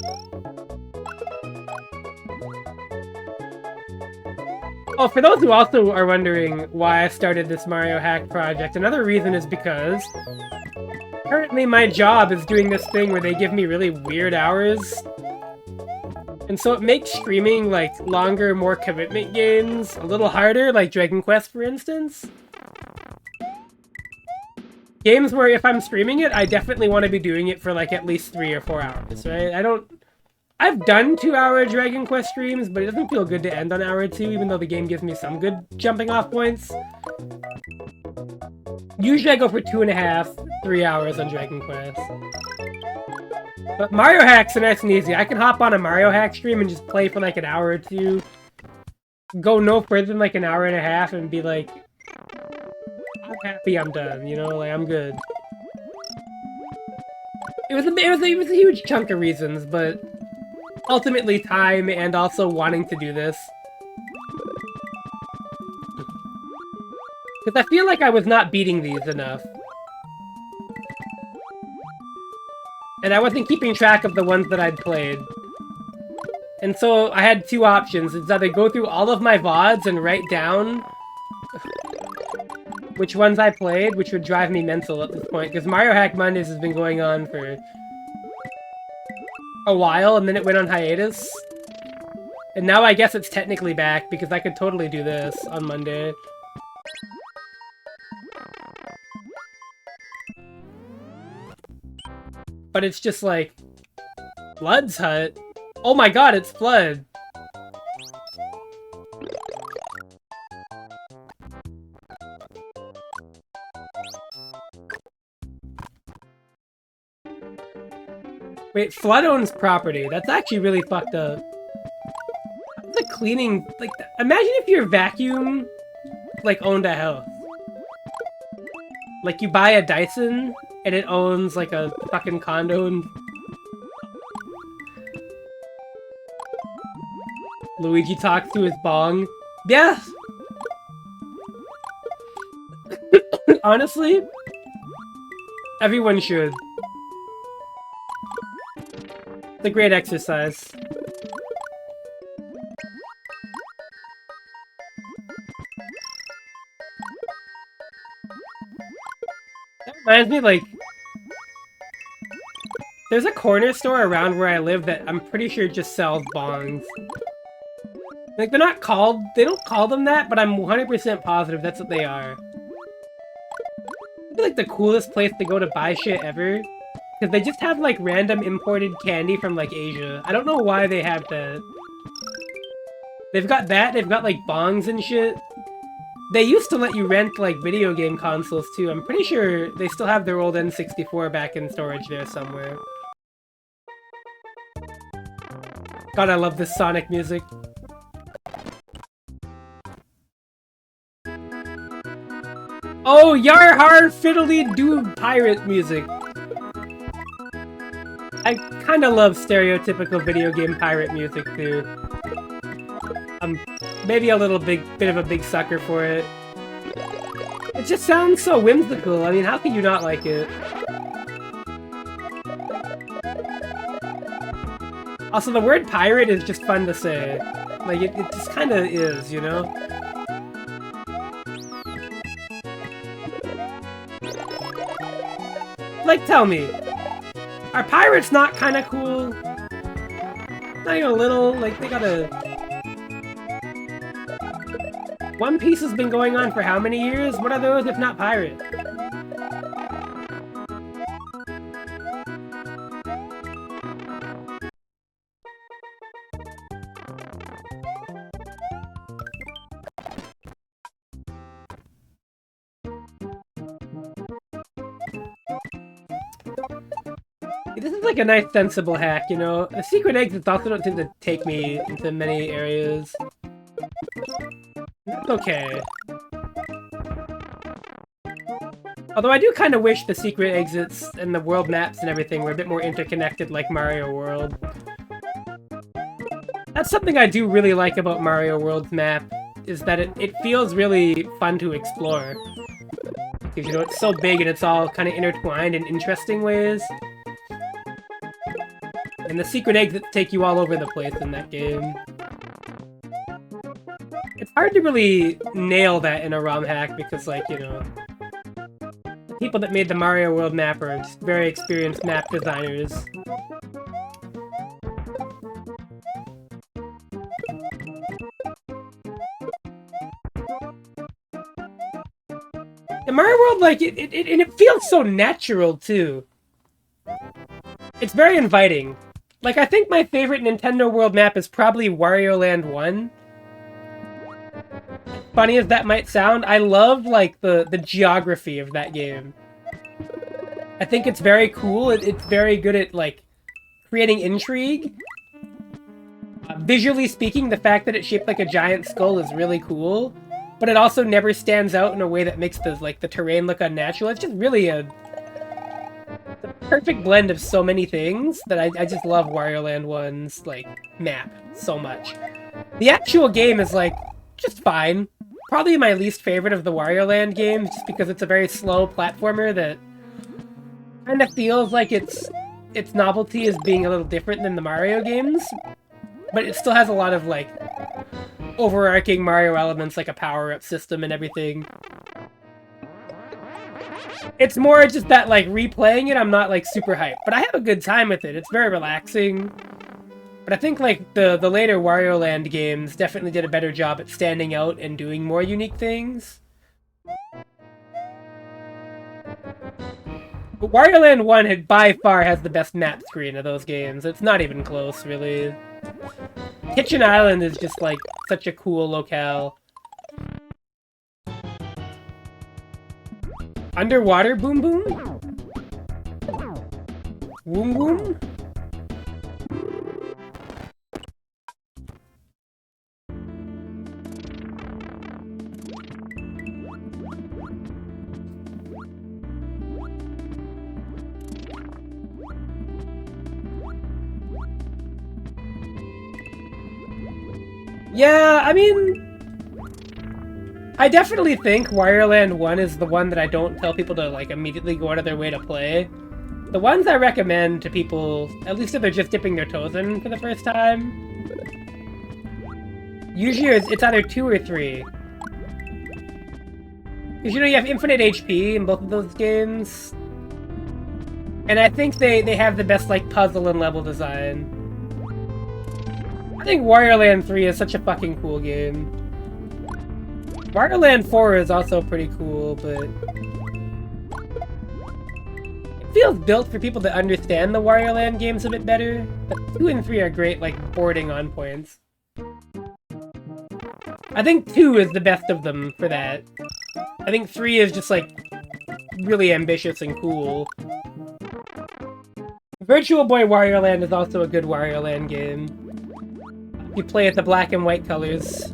Oh, for those who also are wondering why I started this Mario Hack project, another reason is because currently my job is doing this thing where they give me really weird hours. And so it makes streaming, like, longer, more commitment games a little harder, like Dragon Quest, for instance. Games where if I'm streaming it, I definitely want to be doing it for, like, at least 3 or 4 hours, right? I've done 2-hour Dragon Quest streams, but it doesn't feel good to end on hour 2, even though the game gives me some good jumping off points. Usually I go for 2.5, 3 hours on Dragon Quest. But Mario Hacks are nice and easy. I can hop on a Mario Hack stream and just play for like an hour or 2. Go no further than like an hour and a half and be like, I'm happy I'm done, you know? Like, I'm good. It was a huge chunk of reasons, but ultimately time and also wanting to do this. Because I feel like I was not beating these enough. And I wasn't keeping track of the ones that I'd played. And so I had 2 options. It's either go through all of my VODs and write down which ones I played, which would drive me mental at this point, because Mario Hack Mondays has been going on for a while, and then it went on hiatus. And now I guess it's technically back, because I could totally do this on Monday. But it's just like, Flood's hut? Oh my god, it's Flood! Wait, Flood owns property. That's actually really fucked up. The cleaning, like, imagine if your vacuum, like, owned a house. Like, you buy a Dyson, and it owns, like, a fucking condo and... Luigi talks to his bong. Yeah! Honestly, everyone should. It's a great exercise. That reminds me, like, there's a corner store around where I live that I'm pretty sure just sells bongs. Like, they're not called, they don't call them that, but I'm 100% positive that's what they are. It's like the coolest place to go to buy shit ever. Because they just have, like, random imported candy from, like, Asia. I don't know why they have that. They've got that, they've got, like, bongs and shit. They used to let you rent, like, video game consoles, too. I'm pretty sure they still have their old N64 back in storage there somewhere. God, I love this Sonic music. Oh, Yar Har Fiddly Doo pirate music. I kinda love stereotypical video game pirate music, too. I'm maybe a little bit of a big sucker for it. It just sounds so whimsical. I mean, how can you not like it? Also, the word pirate is just fun to say. Like, it just kind of is, you know? Like, tell me, are pirates not kind of cool? Not even a little? Like, they got a... One Piece has been going on for how many years? What are those if not pirate? This is like a nice sensible hack, you know? The secret exits also don't seem to take me into many areas. It's okay. Although I do kind of wish the secret exits and the world maps and everything were a bit more interconnected like Mario World. That's something I do really like about Mario World's map, is that it feels really fun to explore. Because, you know, it's so big and it's all kind of intertwined in interesting ways. And the secret exits take you all over the place in that game. It's hard to really nail that in a ROM hack because, like, you know, the people that made the Mario World map are just very experienced map designers. And Mario World, like, it feels so natural, too. It's very inviting. Like, I think my favorite Nintendo World map is probably Wario Land 1. Funny as that might sound, I love, like, the geography of that game. I think it's very cool. It's very good at, like, creating intrigue. Visually speaking, the fact that it's shaped like a giant skull is really cool. But it also never stands out in a way that makes the terrain look unnatural. It's just really the perfect blend of so many things that I just love Wario Land 1's, like, map so much. The actual game is, like, just fine. Probably my least favorite of the Wario Land games, just because it's a very slow platformer that kind of feels like its novelty is being a little different than the Mario games. But it still has a lot of, like, overarching Mario elements, like a power-up system and everything. It's more just that, like, replaying it, I'm not, like, super hyped. But I have a good time with it. It's very relaxing. But I think, like, the later Wario Land games definitely did a better job at standing out and doing more unique things. But Wario Land 1 by far has the best map screen of those games. It's not even close, really. Kitchen Island is just, like, such a cool locale. Underwater Boom Boom? Woom Woom? Yeah, I mean, I definitely think Wario Land 1 is the one that I don't tell people to, like, immediately go out of their way to play. The ones I recommend to people, at least if they're just dipping their toes in for the first time, usually it's either 2 or 3. Because, you know, you have infinite HP in both of those games. And I think they have the best, like, puzzle and level design. I think Wario Land 3 is such a fucking cool game. Wario Land 4 is also pretty cool, but it feels built for people that understand the Wario Land games a bit better. But 2 and 3 are great, like, boarding on points. I think 2 is the best of them for that. I think 3 is just, like, really ambitious and cool. Virtual Boy Wario Land is also a good Wario Land game. You play at the black and white colors.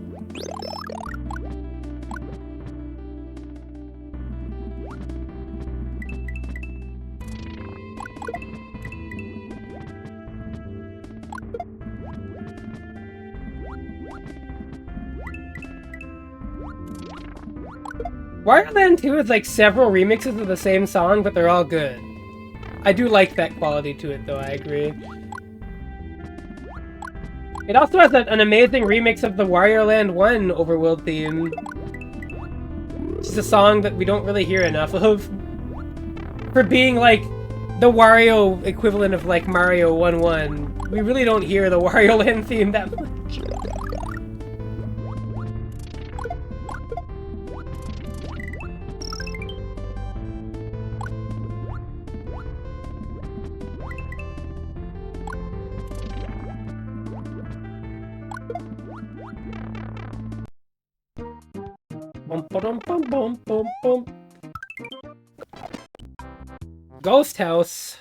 Wario Land 2 is like several remixes of the same song, but they're all good. I do like that quality to it, though, I agree. It also has an amazing remix of the Wario Land 1 overworld theme. It's a song that we don't really hear enough of. For being like the Wario equivalent of like Mario 1-1, we really don't hear the Wario Land theme that much. Bum, ba-dum, bum, bum, bum, bum. Ghost House.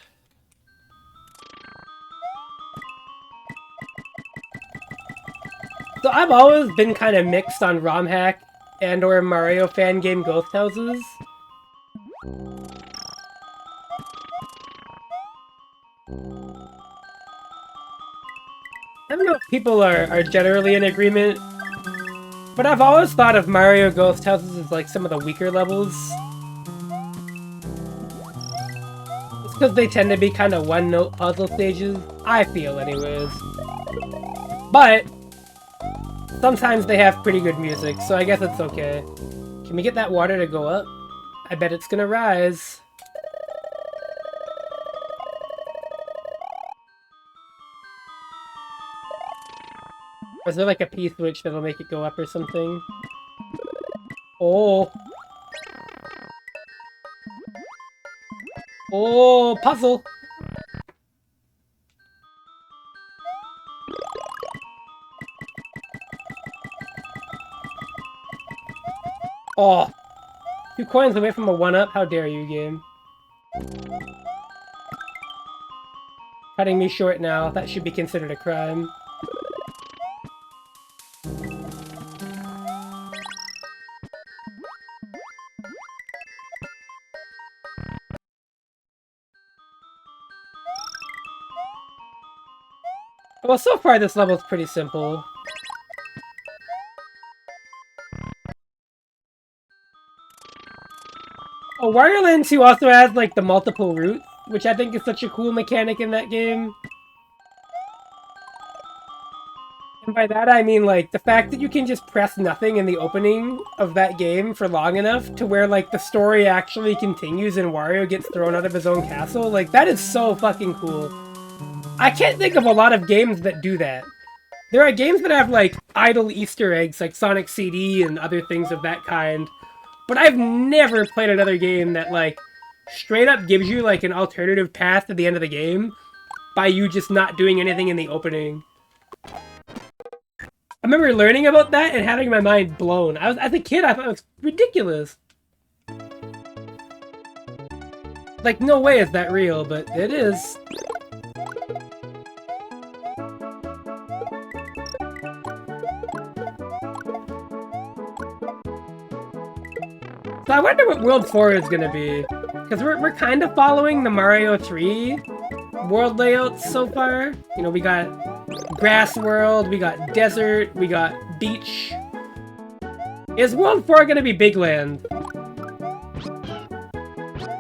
So I've always been kind of mixed on ROM hack and or Mario fan game Ghost Houses. I don't know if people are generally in agreement, but I've always thought of Mario Ghost Houses as like some of the weaker levels. It's because they tend to be kind of one-note puzzle stages, I feel anyways. But sometimes they have pretty good music, so I guess it's okay. Can we get that water to go up? I bet it's gonna rise. Or is there like a P-switch that'll make it go up or something? Oh. Oh, puzzle! Oh. 2 coins away from a 1-up? How dare you, game. Cutting me short now. That should be considered a crime. Well, so far this level's pretty simple. Oh, Wario Land 2 also has, like, the multiple routes, which I think is such a cool mechanic in that game. And by that I mean, like, the fact that you can just press nothing in the opening of that game for long enough to where, like, the story actually continues and Wario gets thrown out of his own castle, like, that is so fucking cool. I can't think of a lot of games that do that. There are games that have, like, idle Easter eggs, like Sonic CD and other things of that kind, but I've never played another game that, like, straight up gives you, like, an alternative path to the end of the game by you just not doing anything in the opening. I remember learning about that and having my mind blown. As a kid, I thought it was ridiculous. Like, no way is that real, but it is. So I wonder what World 4 is gonna be. Because we're kind of following the Mario 3 world layouts so far. You know, we got grass world, we got desert, we got beach. Is World 4 gonna be Big Land?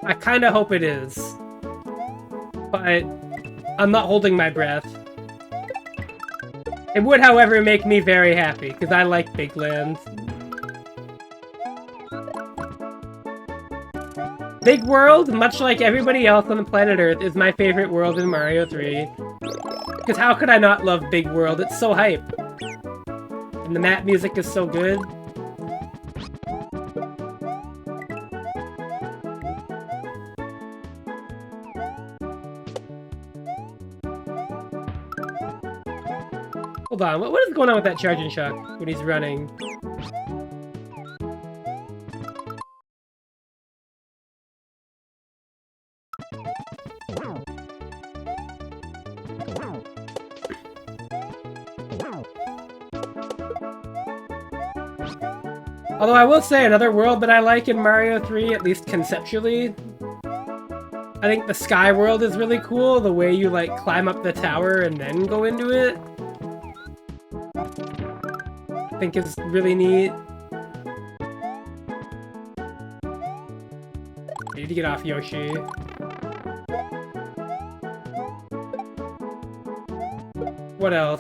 I kinda hope it is. But I'm not holding my breath. It would, however, make me very happy, because I like Big Land. Big World, much like everybody else on the planet Earth, is my favorite world in Mario 3. Because how could I not love Big World? It's so hype. And the map music is so good. Hold on, what is going on with that charging shock when he's running? Although I will say another world that I like in Mario 3, at least conceptually, I think the Sky World is really cool, the way you like climb up the tower and then go into it. I think is really neat. I need to get off Yoshi. What else?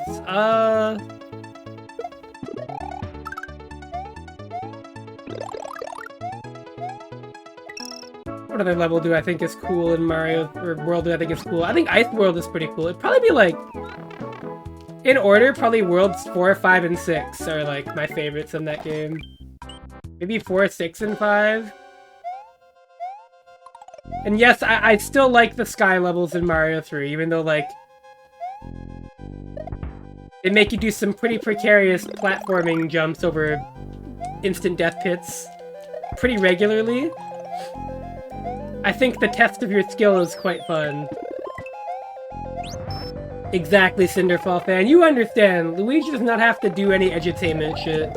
What other level do I think is cool in Mario, or world do I think is cool? I think Ice World is pretty cool. It'd probably be like, in order, probably Worlds 4, 5, and 6 are like my favorites in that game. Maybe 4, 6, and 5. And yes, I still like the sky levels in Mario 3, even though like they make you do some pretty precarious platforming jumps over instant death pits pretty regularly. I think the test of your skill is quite fun. Exactly, Cinderfall fan. You understand. Luigi does not have to do any edutainment shit.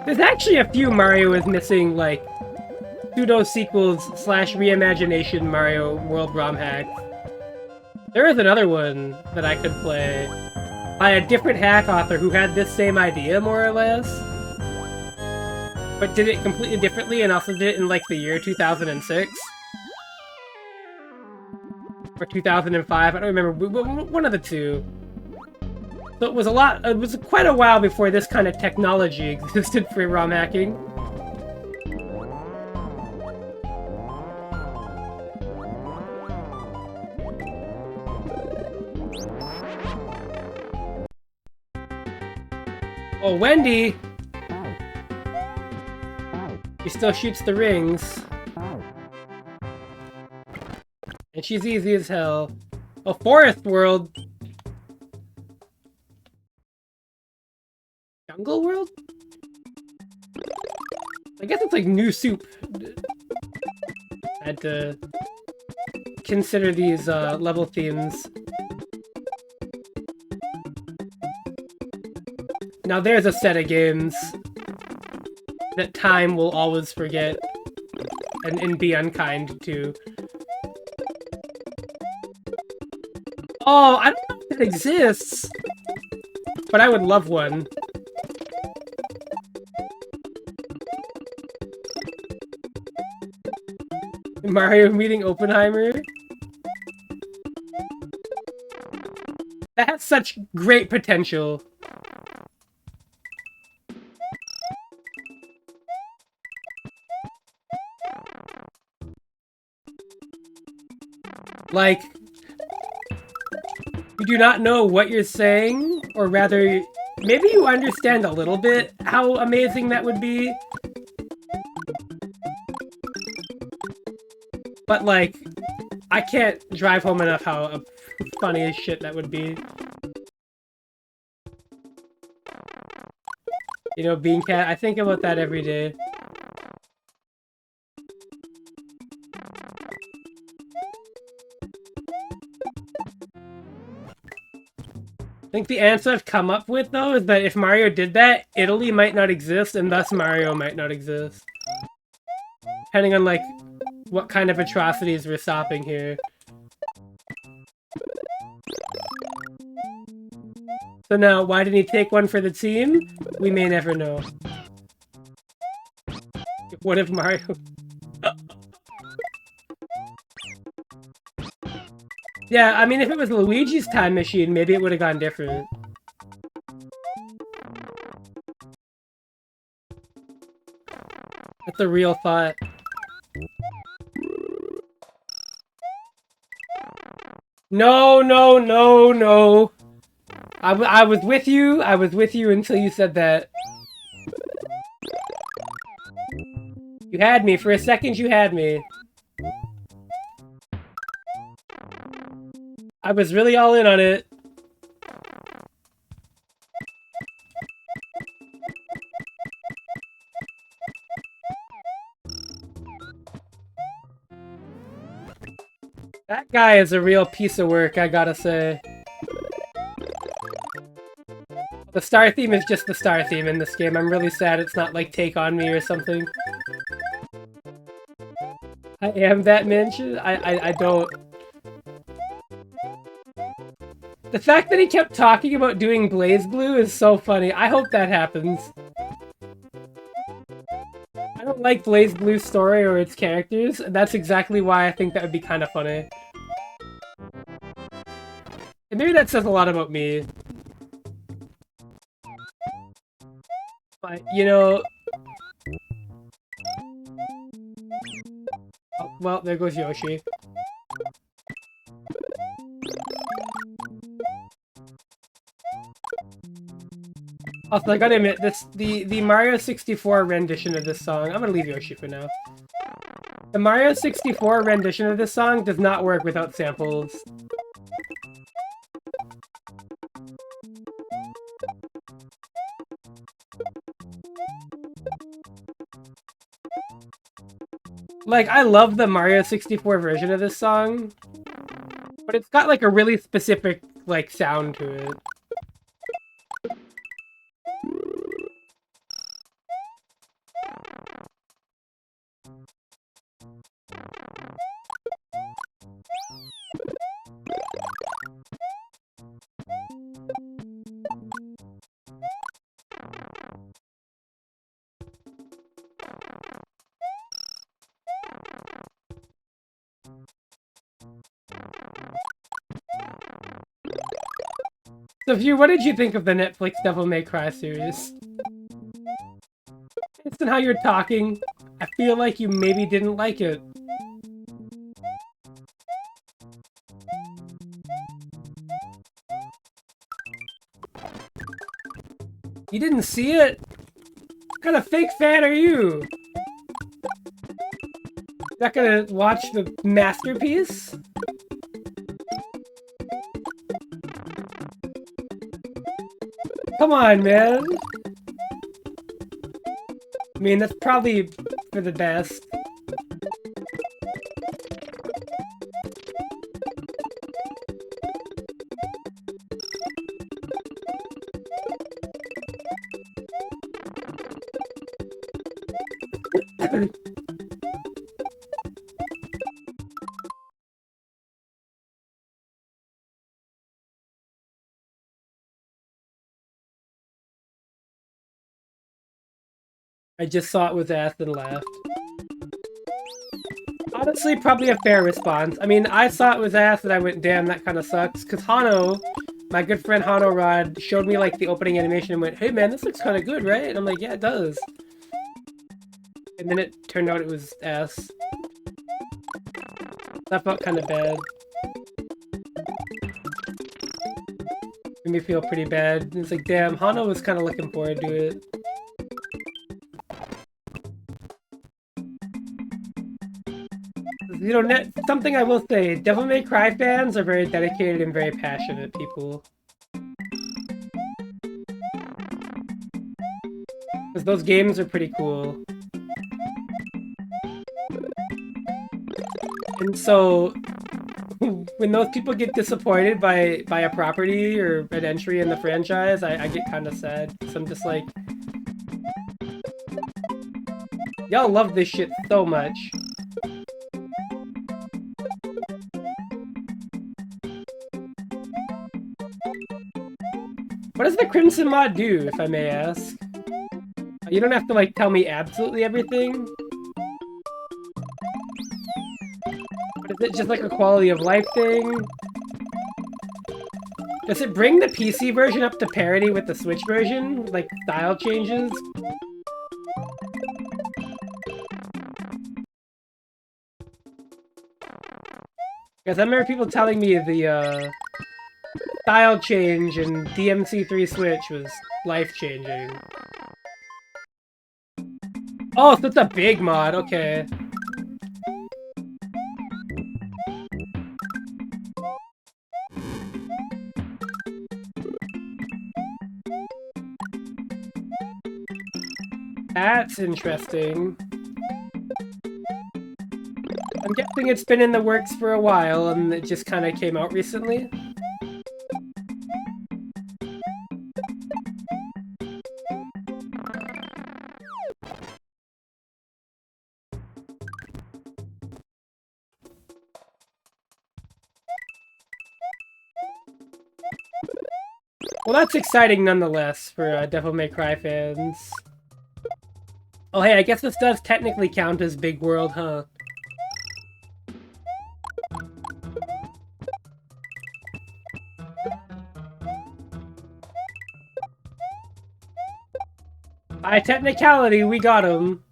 There's actually a few Mario is missing, like, pseudo-sequels / reimagination Mario World ROM hacks. There is another one that I could play by a different hack author who had this same idea, more or less, but did it completely differently and also did it in, like, the year 2006? Or 2005, I don't remember, one of the two. So it was quite a while before this kind of technology existed for ROM hacking. Oh, Wendy! She still shoots the rings. And she's easy as hell. Oh, Forest World! Jungle World? I guess it's like New Soup. I had to consider these level themes. Now there's a set of games that time will always forget and be unkind to. Oh, I don't know if it exists, but I would love one. Mario meeting Oppenheimer? That has such great potential. Like, you do not know what you're saying, or rather, maybe you understand a little bit how amazing that would be. But, like, I can't drive home enough how funny as shit that would be. You know, Bean Cat, I think about that every day. I think the answer I've come up with, though, is that if Mario did that, Italy might not exist, and thus Mario might not exist. Depending on, like, what kind of atrocities we're stopping here. So now, why didn't he take one for the team? We may never know. What if Mario... Yeah, I mean, if it was Luigi's time machine, maybe it would have gone different. That's a real thought. No, no, no, no. I was with you. I was with you until you said that. You had me. For a second, you had me. I was really all in on it. That guy is a real piece of work, I gotta say. The star theme is just the star theme in this game. I'm really sad it's not like Take On Me or something. I am that mention? I don't... The fact that he kept talking about doing BlazBlue is so funny. I hope that happens. I don't like BlazBlue's story or its characters, and that's exactly why I think that would be kind of funny. And maybe that says a lot about me. But, you know... Oh, well, there goes Yoshi. Also, I gotta admit, the Mario 64 rendition of this song... I'm gonna leave Yoshi for now. The Mario 64 rendition of this song does not work without samples. Like, I love the Mario 64 version of this song, but it's got, like, a really specific, like, sound to it. So, View, what did you think of the Netflix Devil May Cry series? Based on how you're talking, I feel like you maybe didn't like it. You didn't see it? What kind of fake fan are you? Not gonna watch the masterpiece? Come on, man! I mean, that's probably for the best. I just saw it was ass and laughed. Honestly, probably a fair response. I mean, I saw it was ass and I went, damn, that kind of sucks. Because Hano, my good friend Hano Rod, showed me, like, the opening animation and went, hey man, this looks kind of good, right? And I'm like, yeah, it does. And then it turned out it was ass. That felt kind of bad. Made me feel pretty bad. It's like, damn, Hano was kind of looking forward to it. You know, something I will say, Devil May Cry fans are very dedicated and very passionate people. Because those games are pretty cool. And so, when those people get disappointed by a property or an entry in the franchise, I get kind of sad. Because I'm just like... Y'all love this shit so much. What does the Crimson mod do, if I may ask? You don't have to, like, tell me absolutely everything. But is it just, like, a quality of life thing? Does it bring the PC version up to parity with the Switch version? Like, style changes? Because I remember people telling me the, style change in DMC3 Switch was life-changing. Oh, so it's a big mod, okay. That's interesting. I'm guessing it's been in the works for a while and it just kind of came out recently. Well, that's exciting nonetheless for Devil May Cry fans. Oh hey, I guess this does technically count as Big World, huh? By technicality, we got him.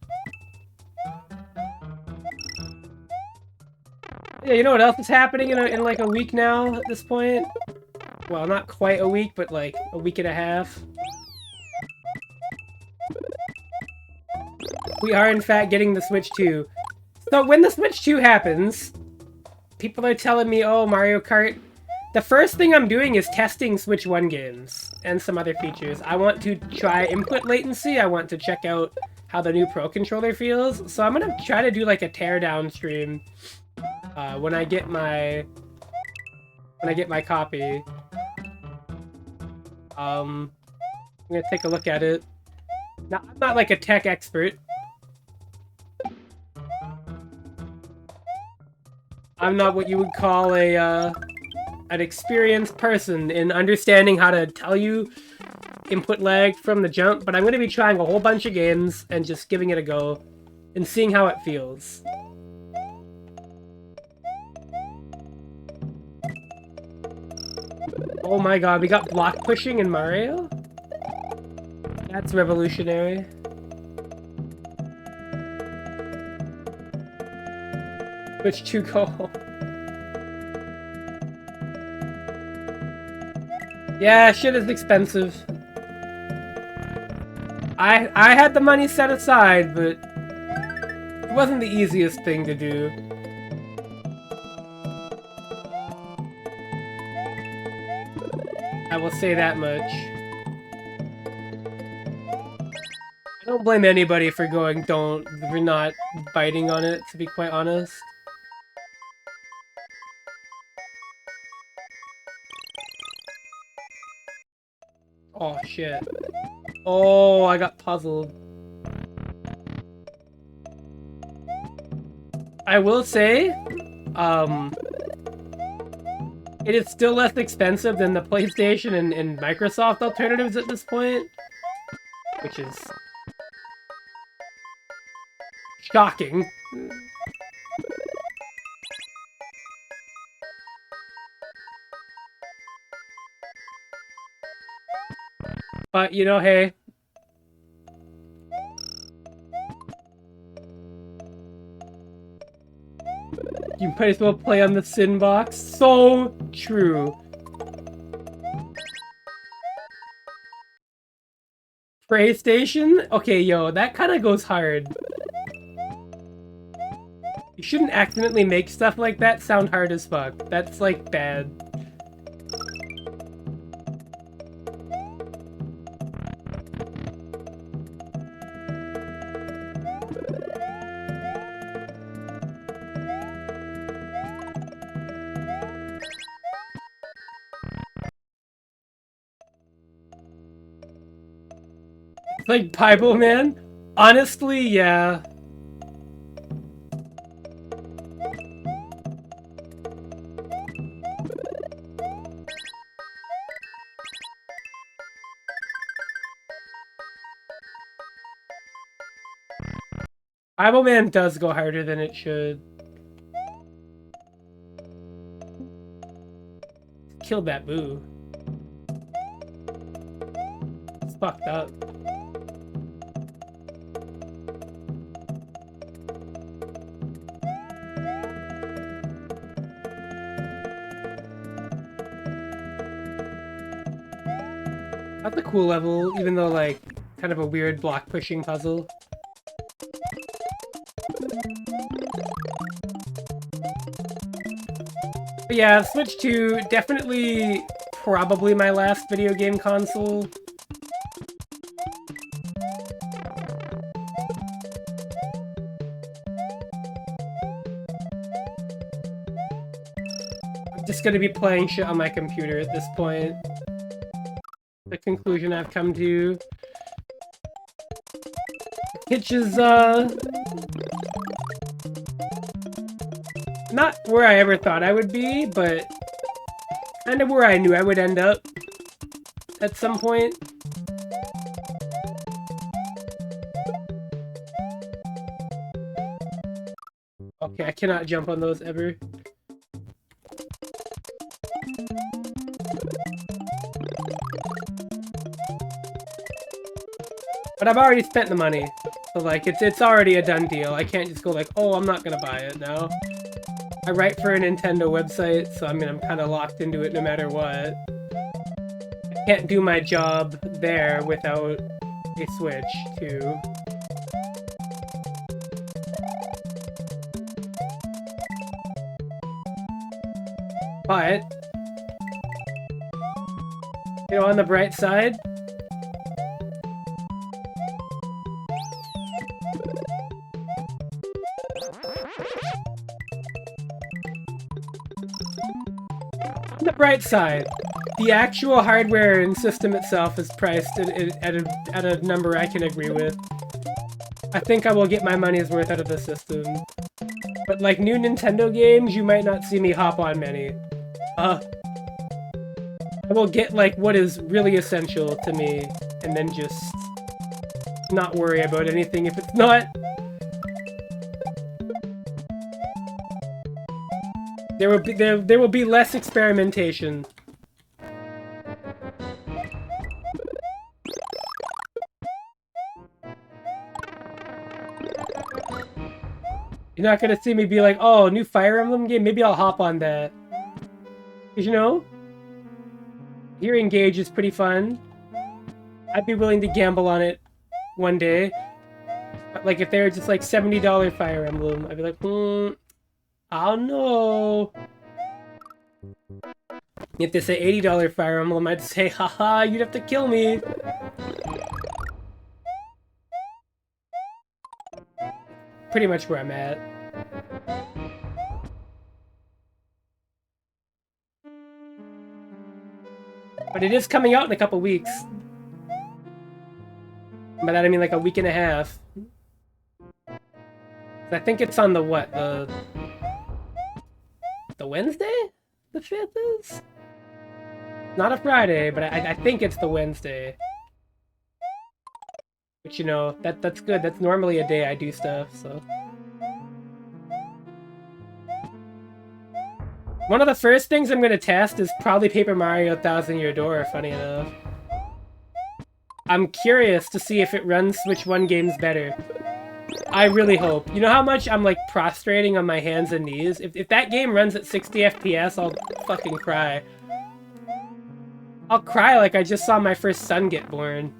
Yeah, you know what else is happening in like a week now at this point? Well, not quite a week, but like a week and a half. We are in fact getting the Switch 2. So when the Switch 2 happens, people are telling me, oh, Mario Kart. The first thing I'm doing is testing Switch 1 games and some other features. I want to try input latency. I want to check out how the new Pro Controller feels. So I'm gonna try to do like a teardown stream when I get my copy. I'm gonna take a look at it. Now, I'm not like a tech expert. I'm not what you would call an experienced person in understanding how to tell you input lag from the jump, but I'm going to be trying a whole bunch of games and just giving it a go and seeing how it feels. Oh my god, we got block pushing in Mario? That's revolutionary. Switch 2 go. Yeah, shit is expensive. I had the money set aside, but it wasn't the easiest thing to do. I will say that much. I don't blame anybody for for not biting on it, to be quite honest. Oh, shit. Oh, I got puzzled. I will say, it is still less expensive than the PlayStation and Microsoft alternatives at this point, which is shocking. But, you know, hey. You might as well play on the Sin box. So true. PlayStation? Okay, yo, that kind of goes hard. You shouldn't accidentally make stuff like that sound hard as fuck. That's, like, bad. Like Bible Man? Honestly, yeah. Bible Man does go harder than it should. Killed that boo. It's fucked up. That's a cool level, even though, like, kind of a weird block pushing puzzle. But yeah, Switch 2, definitely probably my last video game console. I'm just gonna be playing shit on my computer at this point. The conclusion I've come to. Which is, not where I ever thought I would be, but kind of where I knew I would end up at some point. Okay, I cannot jump on those ever. But I've already spent the money. So, like, it's already a done deal. I can't just go like, oh, I'm not gonna buy it now. I write for a Nintendo website, so I mean, I'm kind of locked into it no matter what. I can't do my job there without a Switch, too. But, you know, on the bright side, the actual hardware and system itself is priced at a number I can agree with. I think I will get my money's worth out of the system. But like new Nintendo games, you might not see me hop on many. I will get like what is really essential to me, and then just not worry about anything if it's not. There will be less experimentation. You're not gonna see me be like, oh, new Fire Emblem game? Maybe I'll hop on that. Cause you know, here Engage is pretty fun. I'd be willing to gamble on it one day. But like if they were just like $70 Fire Emblem, I'd be like, I don't know. If they say $80 Fire Emblem, I'd say, haha, you'd have to kill me. Pretty much where I'm at. But it is coming out in a couple weeks. By that I mean like a week and a half. I think it's on the what? The Wednesday? The 5th is? Not a Friday, but I think it's the Wednesday. Which, you know, that's good. That's normally a day I do stuff, so. One of the first things I'm gonna test is probably Paper Mario Thousand Year Door, funny enough. I'm curious to see if it runs Switch 1 games better. I really hope. You know how much I'm, like, prostrating on my hands and knees? If that game runs at 60 FPS, I'll fucking cry. I'll cry like I just saw my first son get born.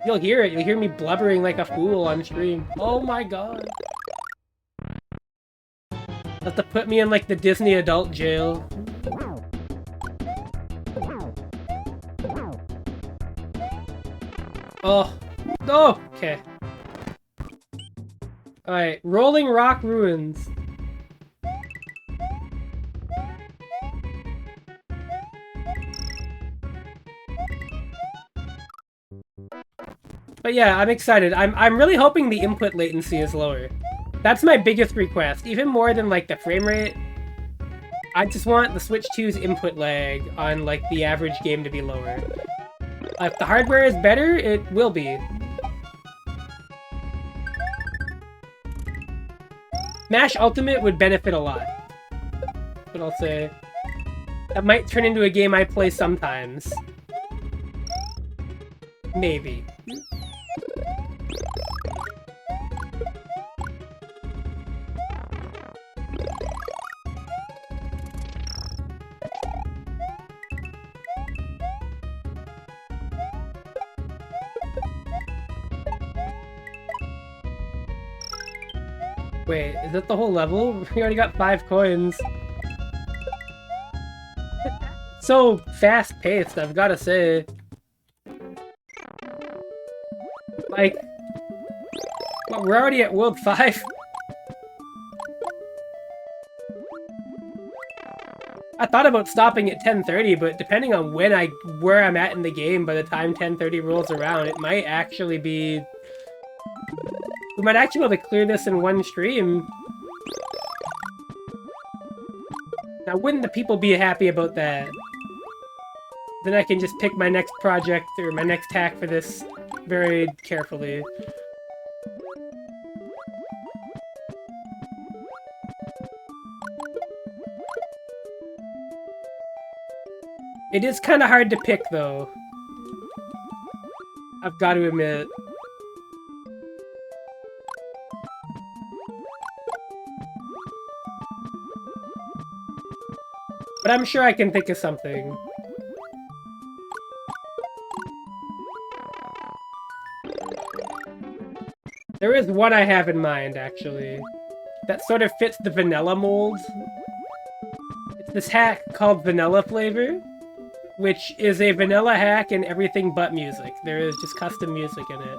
You'll hear it. You'll hear me blubbering like a fool on stream. Oh my god. Have to put me in, like, the Disney adult jail. Oh. Oh! Okay. Alright, Rolling Rock Ruins. But yeah, I'm excited. I'm really hoping the input latency is lower. That's my biggest request, even more than like the frame rate. I just want the Switch 2's input lag on like the average game to be lower. If the hardware is better, it will be. Smash Ultimate would benefit a lot. But I'll say that might turn into a game I play sometimes. Maybe. Wait, is that the whole level? We already got 5 coins. So fast-paced, I've gotta say. Like, what, we're already at World 5? I thought about stopping at 10:30, but depending on where I'm at in the game by the time 10:30 rolls around, it might actually be... We might actually be able to clear this in one stream. Now, wouldn't the people be happy about that? Then I can just pick my next project or my next hack for this very carefully. It is kind of hard to pick, though. I've got to admit. But I'm sure I can think of something. There is one I have in mind, actually. That sort of fits the vanilla mold. It's this hack called Vanilla Flavor, which is a vanilla hack in everything but music. There is just custom music in it.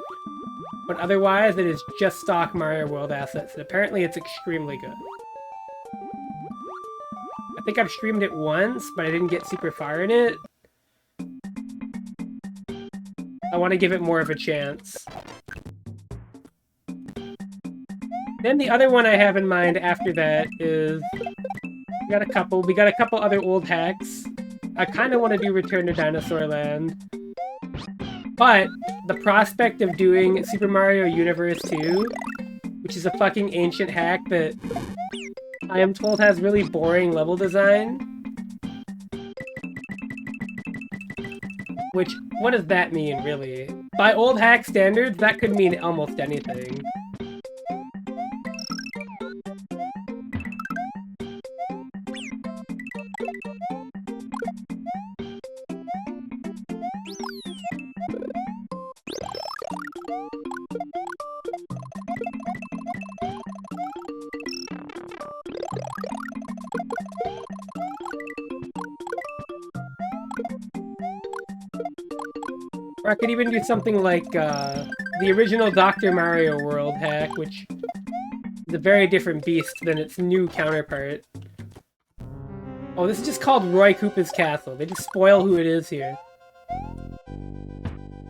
But otherwise, it is just stock Mario World assets, and apparently it's extremely good. I think I've streamed it once, but I didn't get super far in it. I want to give it more of a chance. Then the other one I have in mind after that is... We got a couple other old hacks. I kind of want to do Return to Dinosaur Land. But the prospect of doing Super Mario Universe 2, which is a fucking ancient hack that I am told has really boring level design. Which, what does that mean, really? By old hack standards, that could mean almost anything. Or I could even do something like the original Dr. Mario World hack, which is a very different beast than its new counterpart. Oh, this is just called Roy Koopa's Castle. They just spoil who it is here.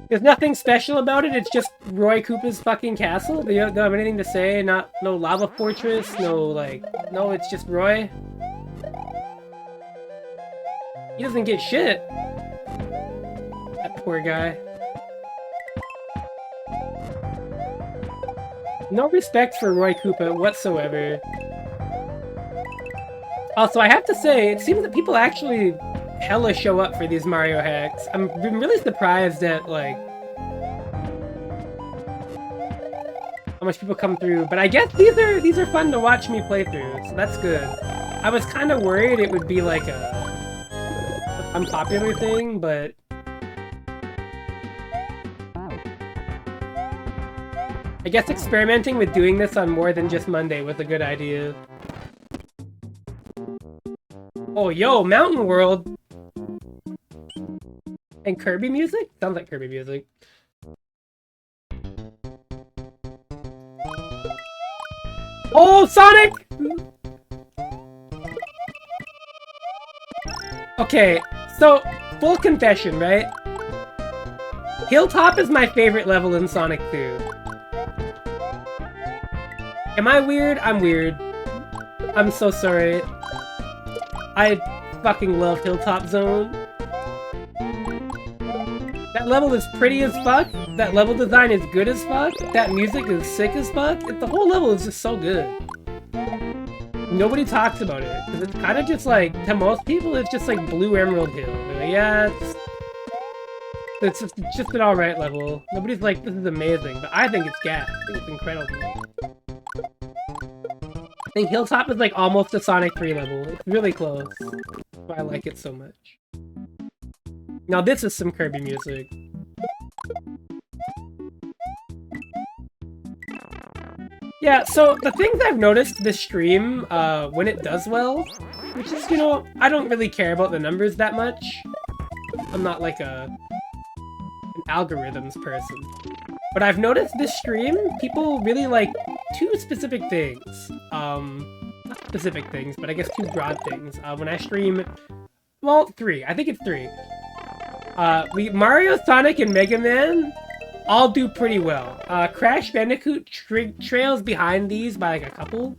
There's nothing special about it, it's just Roy Koopa's fucking castle? They don't have anything to say? No lava fortress? No, it's just Roy? He doesn't get shit. That poor guy. No respect for Roy Koopa whatsoever. Also, I have to say, it seems that people actually hella show up for these Mario hacks. I'm really surprised at, like, how much people come through. But I guess these are fun to watch me play through, so that's good. I was kind of worried it would be like a unpopular thing, but I guess experimenting with doing this on more than just Monday was a good idea. Oh, yo, Mountain World! And Kirby music? Sounds like Kirby music. Oh, Sonic! Okay, so, full confession, right? Hilltop is my favorite level in Sonic 2. Am I weird? I'm weird. I'm so sorry. I fucking love Hilltop Zone. That level is pretty as fuck. That level design is good as fuck. That music is sick as fuck. The whole level is just so good. Nobody talks about it, because it's kind of just like, to most people, it's just like Blue Emerald Hill. They're like, yeah, it's just an alright level. Nobody's like, this is amazing, but I think it's gas. I think it's incredible. I think Hilltop is like almost a Sonic 3 level. It's really close. That's why I like it so much. Now this is some Kirby music. Yeah, so the things I've noticed this stream, when it does well, which is, you know, I don't really care about the numbers that much. I'm not like an algorithms person. But I've noticed this stream, people really like two specific things. Not specific things, but I guess two broad things. When I stream, well, three. I think it's three. Mario, Sonic, and Mega Man all do pretty well. Crash Bandicoot trails behind these by like a couple.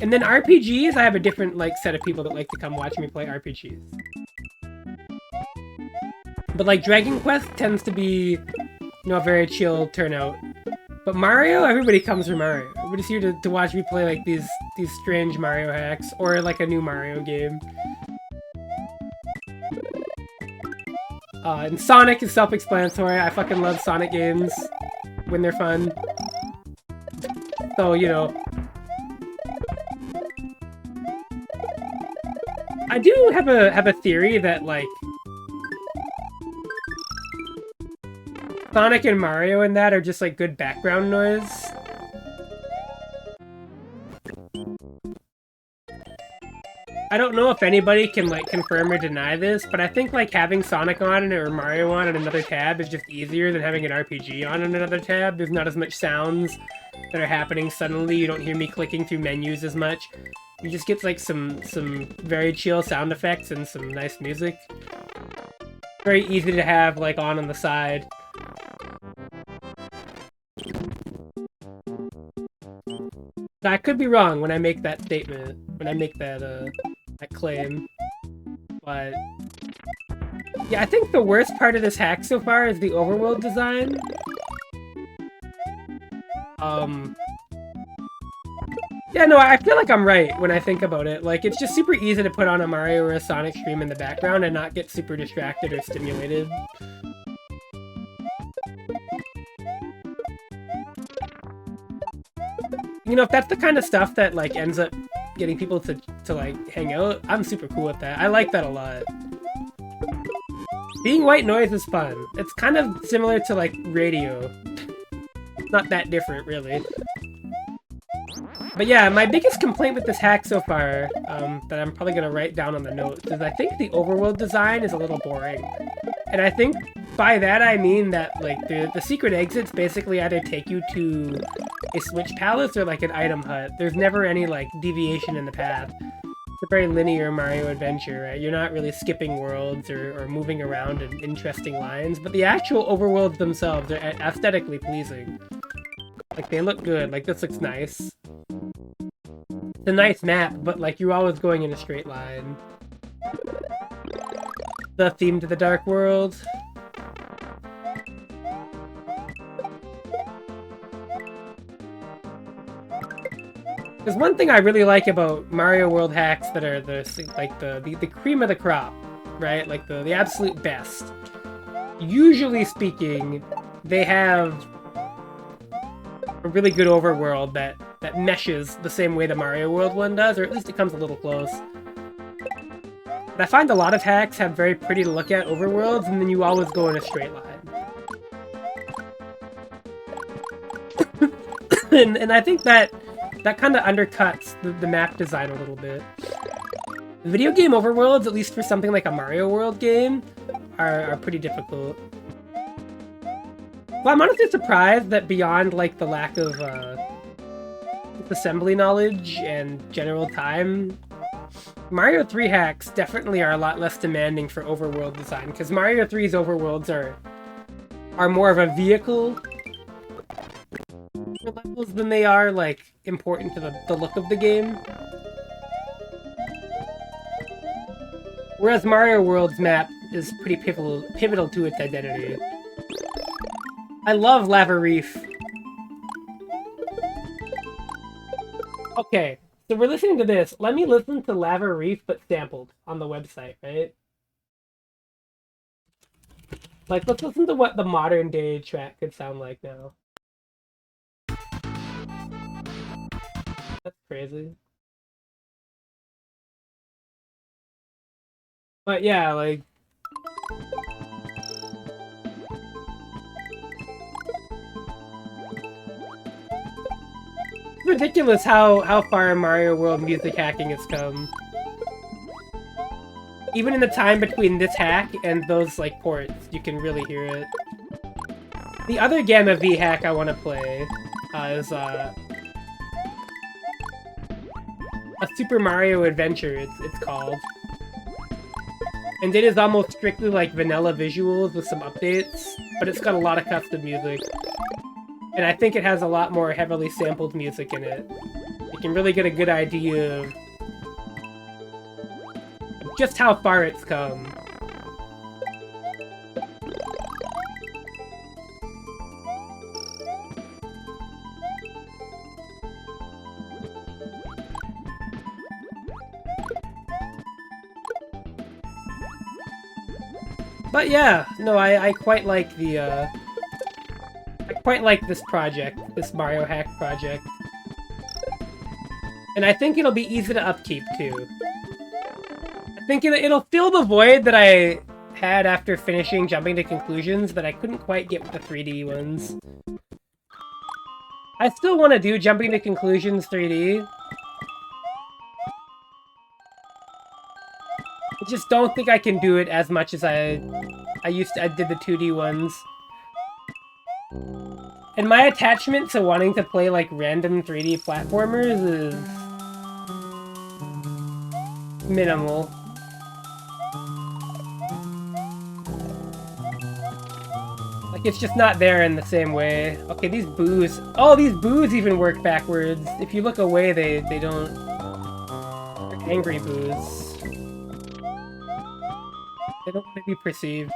And then RPGs, I have a different like set of people that like to come watch me play RPGs. But like Dragon Quest tends to be, you know, a very chill turnout. But Mario, everybody comes for Mario. Everybody's here to watch me play like these strange Mario hacks or like a new Mario game. And Sonic is self-explanatory. I fucking love Sonic games when they're fun. So, you know. I do have a theory that, like, Sonic and Mario and that are just, like, good background noise. I don't know if anybody can, like, confirm or deny this, but I think, like, having Sonic on or Mario on another tab is just easier than having an RPG on another tab. There's not as much sounds that are happening suddenly. You don't hear me clicking through menus as much. You just get, like, some very chill sound effects and some nice music. Very easy to have, like, on the side. I could be wrong when I make that statement, when I make that claim, but yeah, I think the worst part of this hack so far is the overworld design. Yeah, no, I feel like I'm right when I think about it. Like, it's just super easy to put on a Mario or a Sonic stream in the background and not get super distracted or stimulated. You know, if that's the kind of stuff that, like, ends up getting people to like, hang out, I'm super cool with that. I like that a lot. Being white noise is fun. It's kind of similar to, like, radio. Not that different, really. But yeah, my biggest complaint with this hack so far, that I'm probably gonna write down on the notes, is I think the overworld design is a little boring. And I think by that I mean that, like, the secret exits basically either take you to a Switch Palace or, like, an item hut. There's never any, like, deviation in the path. It's a very linear Mario adventure, right? You're not really skipping worlds or moving around in interesting lines, but the actual overworlds themselves are aesthetically pleasing. Like, they look good. Like, this looks nice. It's a nice map, but, like, you're always going in a straight line. The theme to the Dark World. There's one thing I really like about Mario World hacks that are the cream of the crop, right? Like the absolute best. Usually speaking, they have a really good overworld that meshes the same way the Mario World one does, or at least it comes a little close. But I find a lot of hacks have very pretty to look at overworlds, and then you always go in a straight line. and I think that kind of undercuts the map design a little bit. Video game overworlds, at least for something like a Mario World game, are pretty difficult. Well, I'm honestly surprised that beyond, like, the lack of assembly knowledge and general time, Mario 3 hacks definitely are a lot less demanding for overworld design, because Mario 3's overworlds are more of a vehicle for levels than they are, like, important to the look of the game. Whereas Mario World's map is pretty pivotal to its identity. I love Lava Reef. Okay, so we're listening to this. Let me listen to Lava Reef, but sampled on the website, right? Like, let's listen to what the modern day track could sound like now. That's crazy. But yeah, like... It's ridiculous how far Mario World music hacking has come. Even in the time between this hack and those, like, ports, you can really hear it. The other Gamma V hack I want to play is a Super Mario Adventure, it's called. And it is almost strictly like vanilla visuals with some updates, but it's got a lot of custom music. And I think it has a lot more heavily sampled music in it. You can really get a good idea of just how far it's come. But yeah, no, I quite like the, I quite like this project, this Mario Hack project. And I think it'll be easy to upkeep, too. I think it'll fill the void that I had after finishing Jumping to Conclusions that I couldn't quite get with the 3D ones. I still want to do Jumping to Conclusions 3D. I just don't think I can do it as much as I did the 2D ones. And my attachment to wanting to play, like, random 3D platformers is minimal. Like, it's just not there in the same way. Okay, these boos... Oh, these boos even work backwards. If you look away, they don't... They're angry boos. They don't want to be perceived.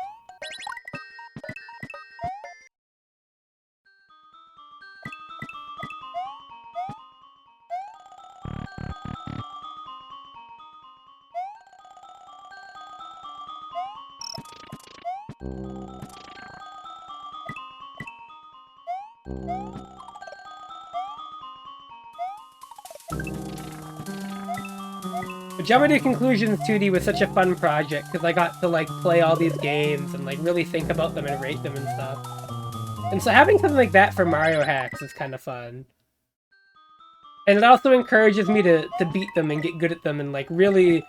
Jumping to Conclusions 2D was such a fun project because I got to, like, play all these games and, like, really think about them and rate them and stuff. And so having something like that for Mario Hacks is kind of fun. And it also encourages me to beat them and get good at them and, like, really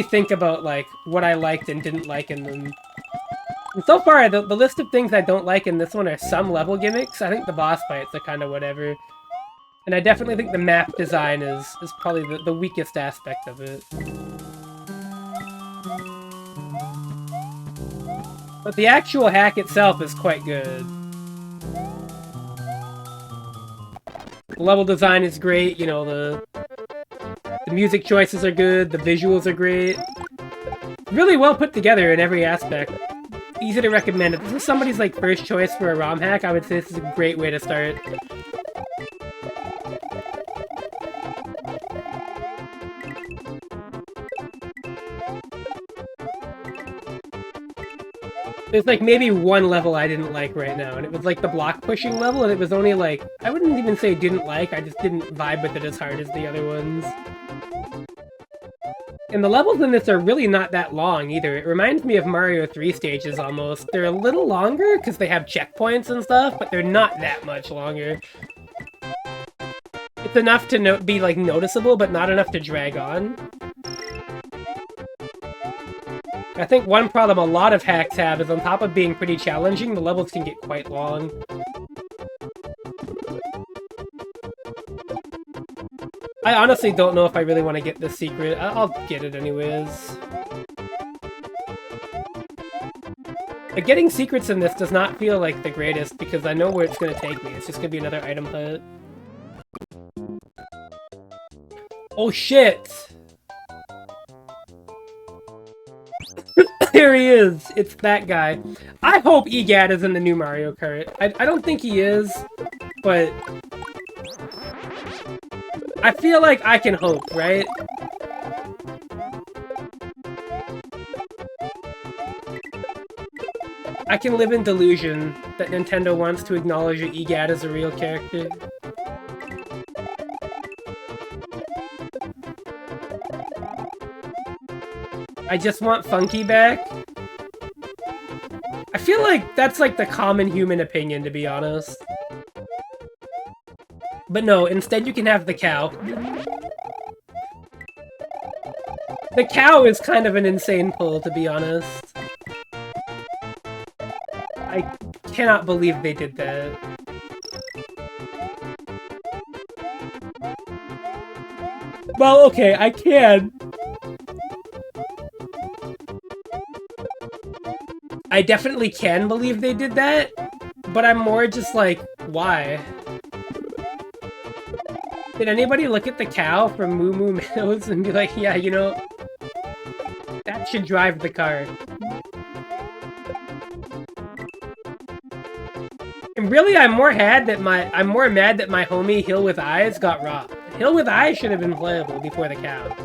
think about, like, what I liked and didn't like in them. And so far, the list of things I don't like in this one are some level gimmicks. I think the boss fights are kind of whatever. And I definitely think the map design is probably the weakest aspect of it. But the actual hack itself is quite good. The level design is great, you know, the music choices are good, the visuals are great. Really well put together in every aspect. Easy to recommend. If this is somebody's, like, first choice for a ROM hack, I would say this is a great way to start. There's, like, maybe one level I didn't like right now, and it was, like, the block pushing level, and it was only, like, I wouldn't even say didn't like, I just didn't vibe with it as hard as the other ones. And the levels in this are really not that long, either. It reminds me of Mario 3 stages, almost. They're a little longer, because they have checkpoints and stuff, but they're not that much longer. It's enough to be, like, noticeable, but not enough to drag on. I think one problem a lot of hacks have is on top of being pretty challenging, the levels can get quite long. I honestly don't know if I really want to get this secret. I'll get it anyways. But getting secrets in this does not feel like the greatest because I know where it's going to take me. It's just going to be another item hut. Oh shit! Here he is! It's that guy. I hope EGAD is in the new Mario Kart. I don't think he is, but I feel like I can hope, right? I can live in delusion that Nintendo wants to acknowledge that EGAD is a real character. I just want Funky back. I feel like that's like the common human opinion, to be honest. But no, instead you can have the cow. The cow is kind of an insane pull, to be honest. I cannot believe they did that. Well, okay, I can. I definitely can believe they did that, but I'm more just like, why? Did anybody look at the cow from Moo Moo Meadows and be like, yeah, you know, that should drive the car? And really, I'm more mad that my homie Hill with Eyes got robbed. Hill with Eyes should have been playable before the cow.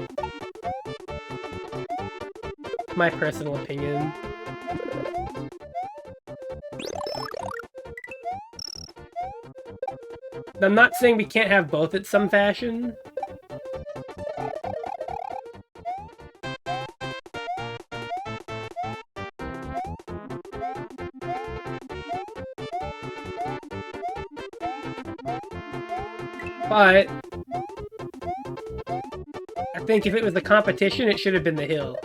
My personal opinion. I'm not saying we can't have both at some fashion. But I think if it was a competition, it should have been the hill.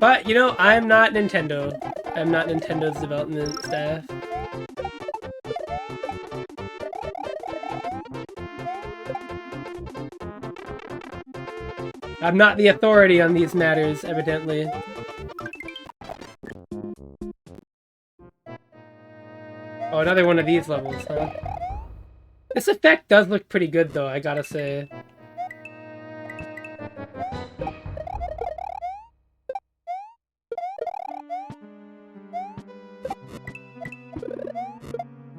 But, you know, I'm not Nintendo. I'm not Nintendo's development staff. I'm not the authority on these matters, evidently. Oh, another one of these levels, huh? This effect does look pretty good, though, I gotta say.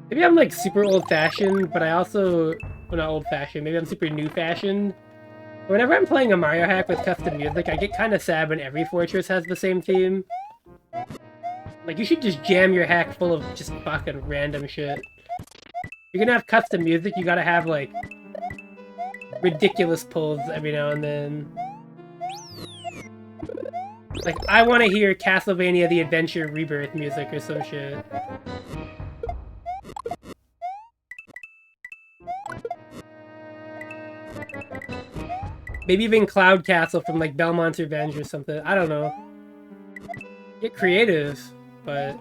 Maybe I'm, like, super old-fashioned, but I also... Well, not old-fashioned, maybe I'm super new-fashioned. Whenever I'm playing a Mario hack with custom music, I get kind of sad when every fortress has the same theme. Like, you should just jam your hack full of just fucking random shit. If you're gonna have custom music, you gotta have, like, ridiculous pulls every now and then. Like, I want to hear Castlevania The Adventure Rebirth music or some shit. Maybe even Cloud Castle from, like, Belmont's Revenge or something. I don't know. Get creative, but...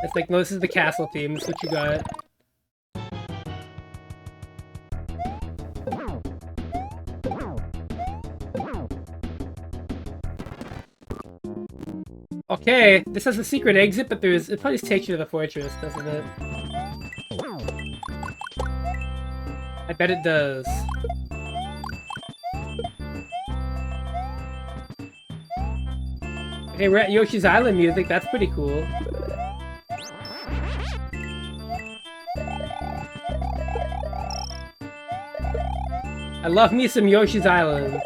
It's like, no, this is the castle theme. This is what you got. Okay, this has a secret exit, but it probably takes you to the fortress, doesn't it? I bet it does. Okay, we're at Yoshi's Island music, that's pretty cool. I love me some Yoshi's Island.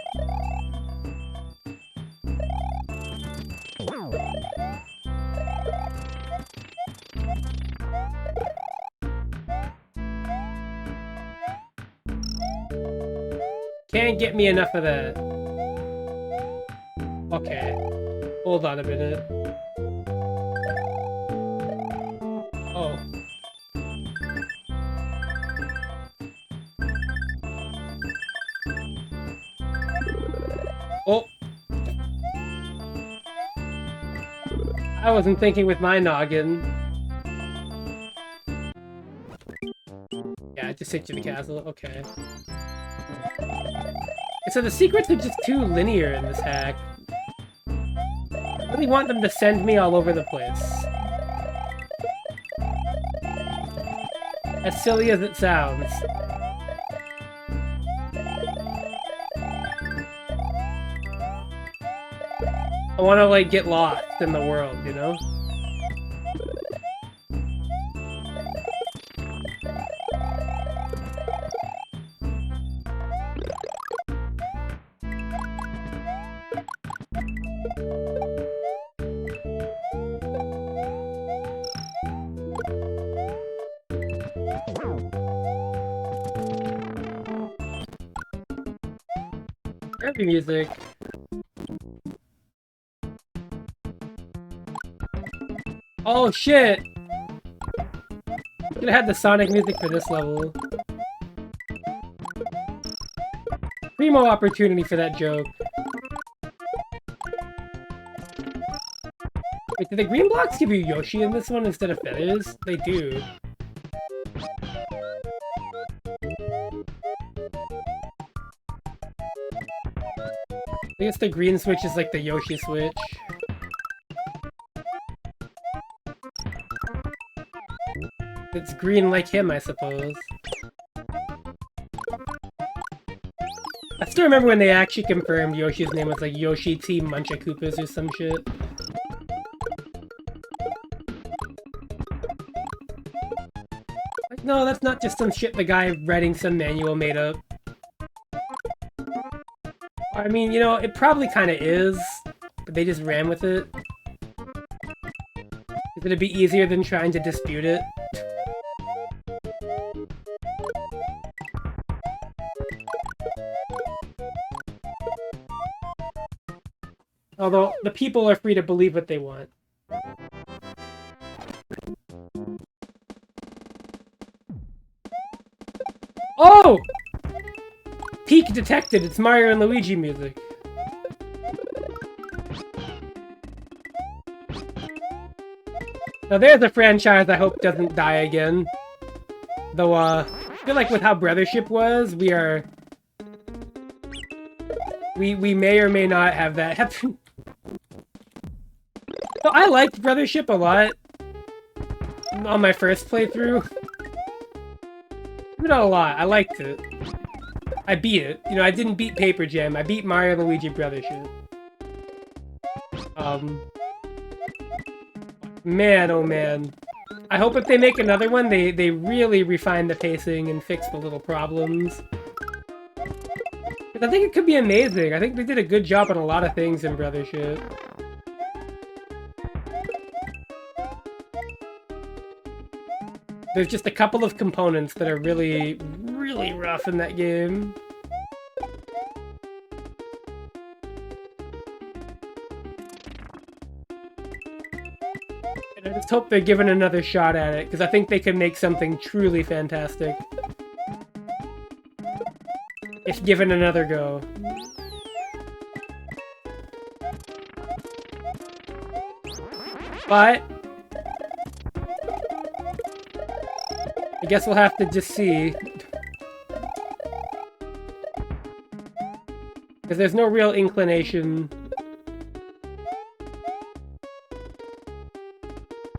Can't get me enough of that. Okay. Hold on a minute. Oh. Oh. I wasn't thinking with my noggin. Yeah, I just hit you in the castle. Okay. So the secrets are just too linear in this hack. I really want them to send me all over the place. As silly as it sounds. I want to, like, get lost in the world, you know? Happy music. Oh shit! Could have had the Sonic music for this level. Primo opportunity for that joke. Wait, did the green blocks give you Yoshi in this one instead of feathers? They do. I guess the green switch is like the Yoshi switch. It's green like him, I suppose. I still remember when they actually confirmed Yoshi's name was like Yoshi T Munchakoopas or some shit. No, that's not just some shit the guy writing some manual made up. I mean, you know, it probably kind of is, but they just ran with it. It's gonna be easier than trying to dispute it. Although, the people are free to believe what they want. Oh! Peak detected, it's Mario and Luigi music. Now there's a franchise I hope doesn't die again. Though, I feel like with how Brothership was, we may or may not have that happen. So I liked Brothership a lot on my first playthrough. Not a lot, I liked it. I beat it. You know, I didn't beat Paper Jam, I beat Mario and Luigi Brothership. Man, oh man. I hope if they make another one, they really refine the pacing and fix the little problems. But I think it could be amazing. I think they did a good job on a lot of things in Brothership. There's just a couple of components that are really, really rough in that game. And I just hope they're given another shot at it, because I think they can make something truly fantastic. If given another go. But I guess we'll have to just see. Because there's no real inclination.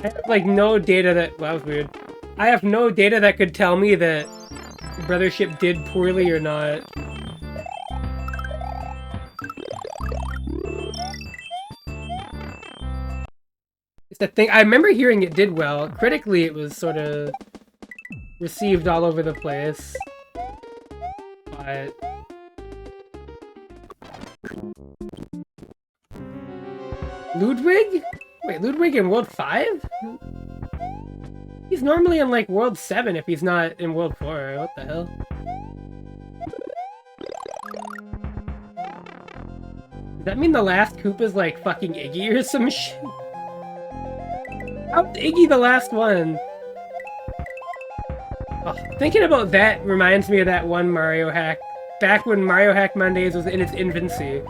I have, like, no data that... Well, that was weird. I have no data that could tell me that Brothership did poorly or not. It's the thing... I remember hearing it did well. Critically, it was sort of received all over the place. But... Ludwig? Wait, Ludwig in World 5? He's normally in, like, World 7 if he's not in World 4. What the hell? Does that mean the last Koopa's, like, fucking Iggy or some shit? How's Iggy the last one? Oh, thinking about that reminds me of that one Mario hack. Back when Mario Hack Mondays was in its infancy.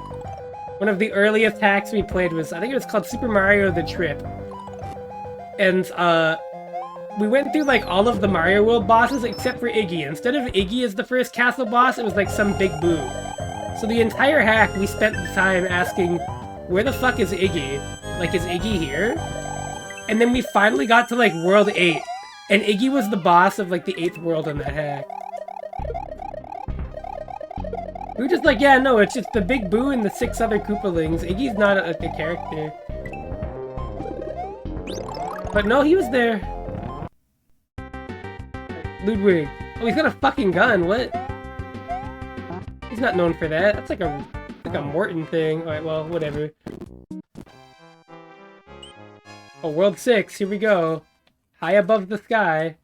One of the earliest hacks we played was, I think it was called Super Mario The Trip. And, we went through, like, all of the Mario World bosses except for Iggy. Instead of Iggy as the first castle boss, it was, like, some big boo. So the entire hack, we spent the time asking, where the fuck is Iggy? Like, is Iggy here? And then we finally got to, like, World 8. And Iggy was the boss of, like, the 8th world in that hack. We were just like, yeah, no, it's just the Big Boo and the 6 other Koopalings. Iggy's not a character. But no, he was there. Ludwig. Oh, he's got a fucking gun, what? He's not known for that. That's like a Morton thing. Alright, well, whatever. Oh, World 6, here we go. High above the sky.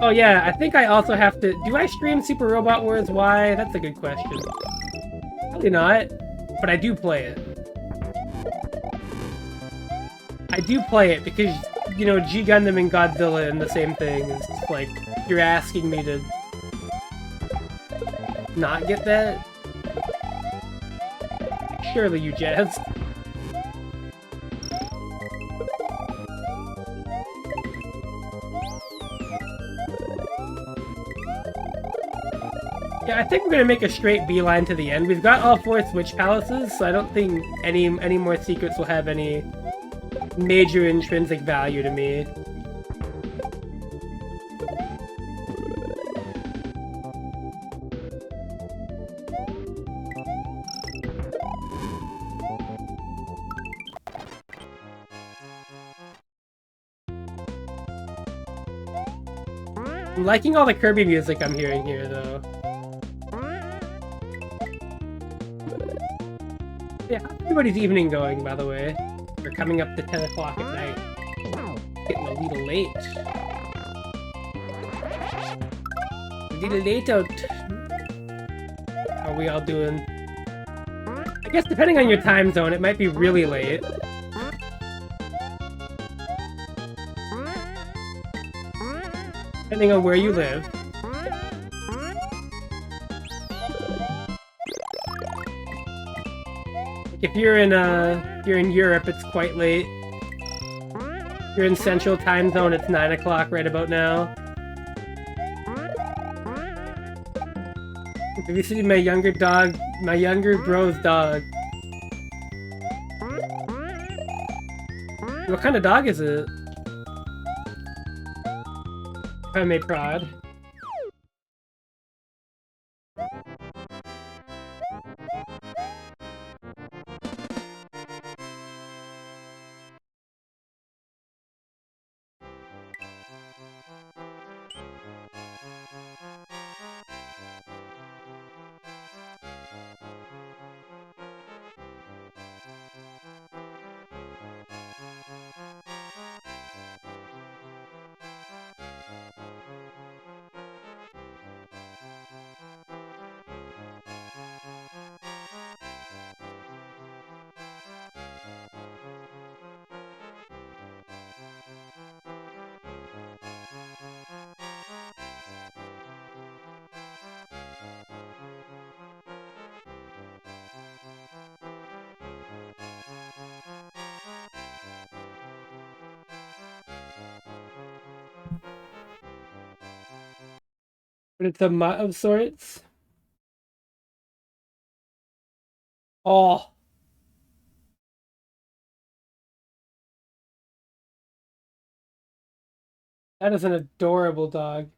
Oh yeah, I think I also have to... Do I stream Super Robot Wars Y? That's a good question. Probably not, but I do play it. I do play it because, you know, G Gundam and Godzilla and the same thing. It's just like, you're asking me to not get that? Surely you jest. Yeah, I think we're gonna make a straight beeline to the end. We've got all 4 Switch Palaces, so I don't think any more secrets will have any major intrinsic value to me. I'm liking all the Kirby music I'm hearing here, though. Yeah, how's everybody's evening going, by the way? We're coming up to 10 o'clock at night. Getting a little late. A little late out. How are we all doing? I guess depending on your time zone, it might be really late. Depending on where you live. If you're in Europe, it's quite late. If you're in Central Time Zone, it's 9 o'clock right about now. Have you seen my younger dog? My younger bro's dog. What kind of dog is it? If I may prod. But it's a mutt of sorts. Oh. That is an adorable dog.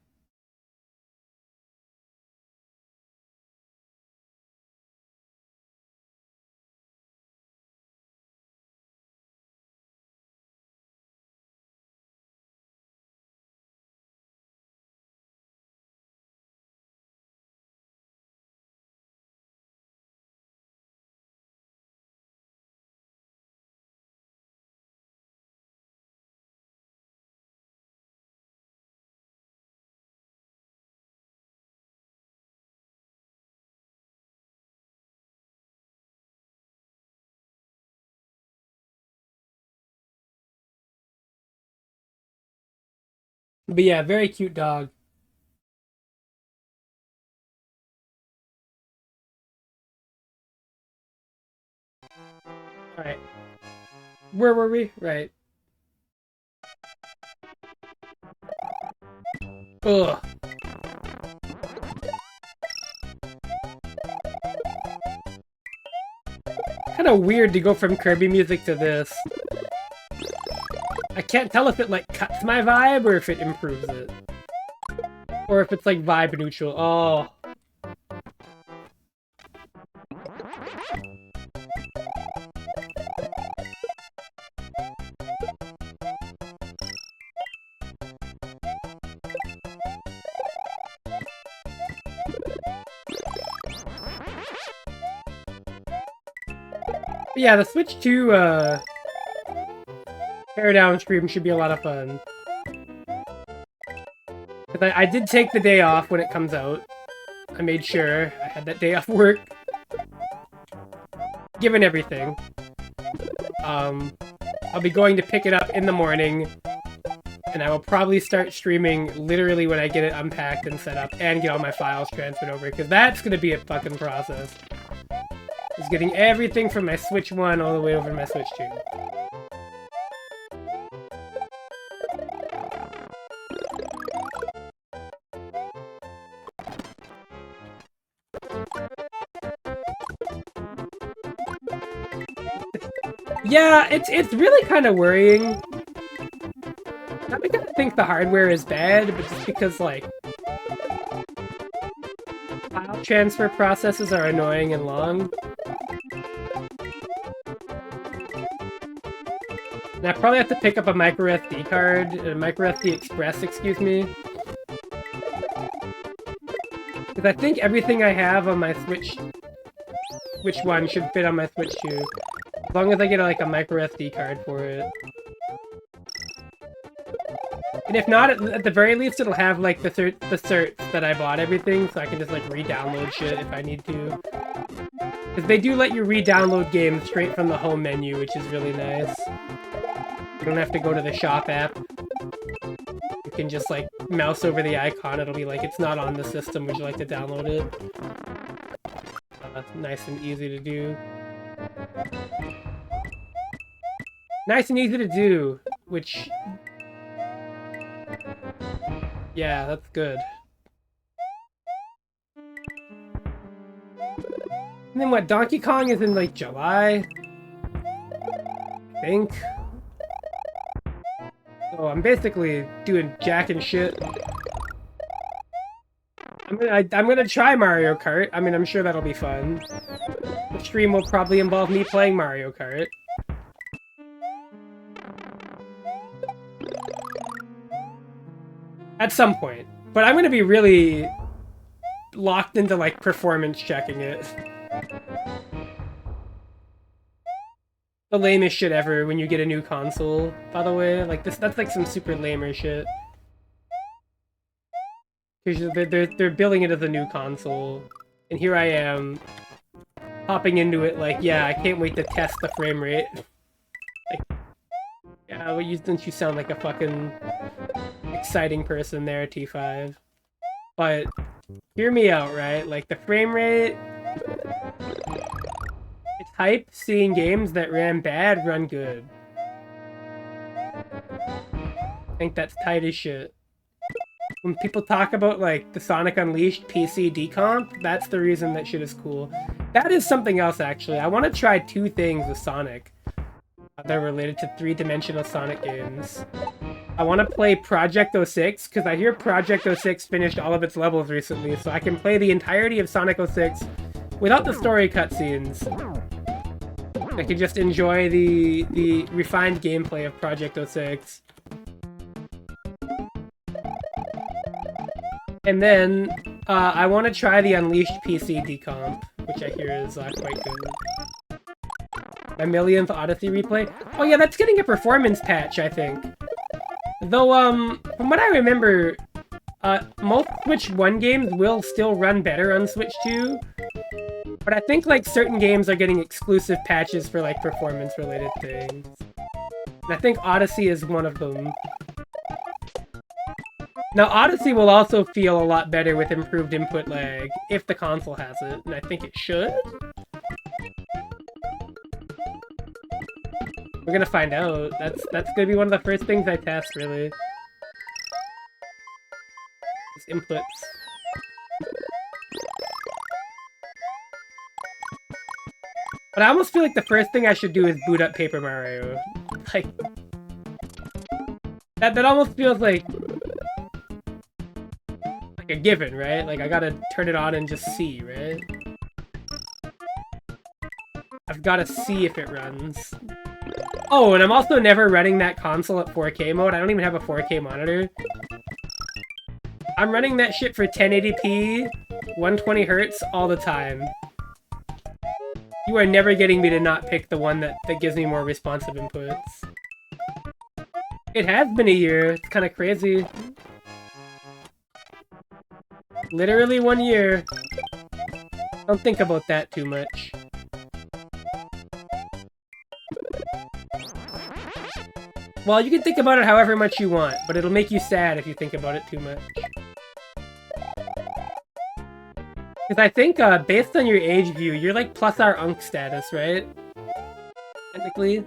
But yeah, very cute dog. Alright. Where were we? Right. Ugh. Kind of weird to go from Kirby music to this. I can't tell if it, like, cuts my vibe or if it improves it. Or if it's, like, vibe neutral. Oh. But yeah, the Switch 2, Teardown stream should be a lot of fun. Because I did take the day off when it comes out. I made sure I had that day off work. Given everything. I'll be going to pick it up in the morning. And I will probably start streaming literally when I get it unpacked and set up and get all my files transferred over. Because that's going to be a fucking process. Is getting everything from my Switch 1 all the way over to my Switch 2. Yeah, it's really kind of worrying. Not because I think the hardware is bad, but just because, like, file transfer processes are annoying and long. And I probably have to pick up a microSD card, a microSD Express, excuse me, Because I think everything I have on my Switch... Which one should fit on my Switch too. As long as I get like a micro SD card for it. And if not, at the very least it'll have like the certs that I bought everything, so I can just like re-download shit if I need to. Because they do let you re-download games straight from the home menu, which is really nice. You don't have to go to the shop app. You can just like mouse over the icon, it'll be like, it's not on the system, would you like to download it? Nice and easy to do. Nice and easy to do, which... Yeah, that's good. And then what, Donkey Kong is in like July? I think. So I'm basically doing jack and shit. I'm gonna try Mario Kart. I mean, I'm sure that'll be fun. The stream will probably involve me playing Mario Kart. At some point. But I'm gonna be really locked into, like, performance checking it. The lamest shit ever when you get a new console, by the way. Like, that's like some super lamer shit. Because they're billing it as a new console. And here I am, hopping into it like, yeah, I can't wait to test the frame rate. Like, yeah, well, don't you sound like a fucking exciting person there, T5. But, hear me out, right? Like, the frame rate... It's hype seeing games that ran bad run good. I think that's tight as shit. When people talk about, like, the Sonic Unleashed PC decomp, that's the reason that shit is cool. That is something else, actually. I want to try two things with Sonic that are related to three-dimensional Sonic games. I want to play Project 06, because I hear Project 06 finished all of its levels recently, so I can play the entirety of Sonic 06 without the story cutscenes. I can just enjoy the refined gameplay of Project 06. And then, I want to try the Unleashed PC decomp, which I hear is quite good. My millionth Odyssey replay? Oh yeah, that's getting a performance patch, I think. Though, from what I remember, most Switch 1 games will still run better on Switch 2. But I think, like, certain games are getting exclusive patches for, like, performance-related things. And I think Odyssey is one of them. Now, Odyssey will also feel a lot better with improved input lag, if the console has it, and I think it should? We're gonna find out. That's gonna be one of the first things I test, really. Just inputs. But I almost feel like the first thing I should do is boot up Paper Mario. Like... That almost feels like a given, right? Like, I gotta turn it on and just see, right? I've gotta see if it runs. Oh, and I'm also never running that console at 4K mode. I don't even have a 4K monitor. I'm running that shit for 1080p, 120 Hz all the time. You are never getting me to not pick the one that gives me more responsive inputs. It has been a year. It's kind of crazy. Literally 1 year. Don't think about that too much. Well, you can think about it however much you want, but it'll make you sad if you think about it too much. Because I think, based on your age view, you're like plus our UNC status, right? Technically.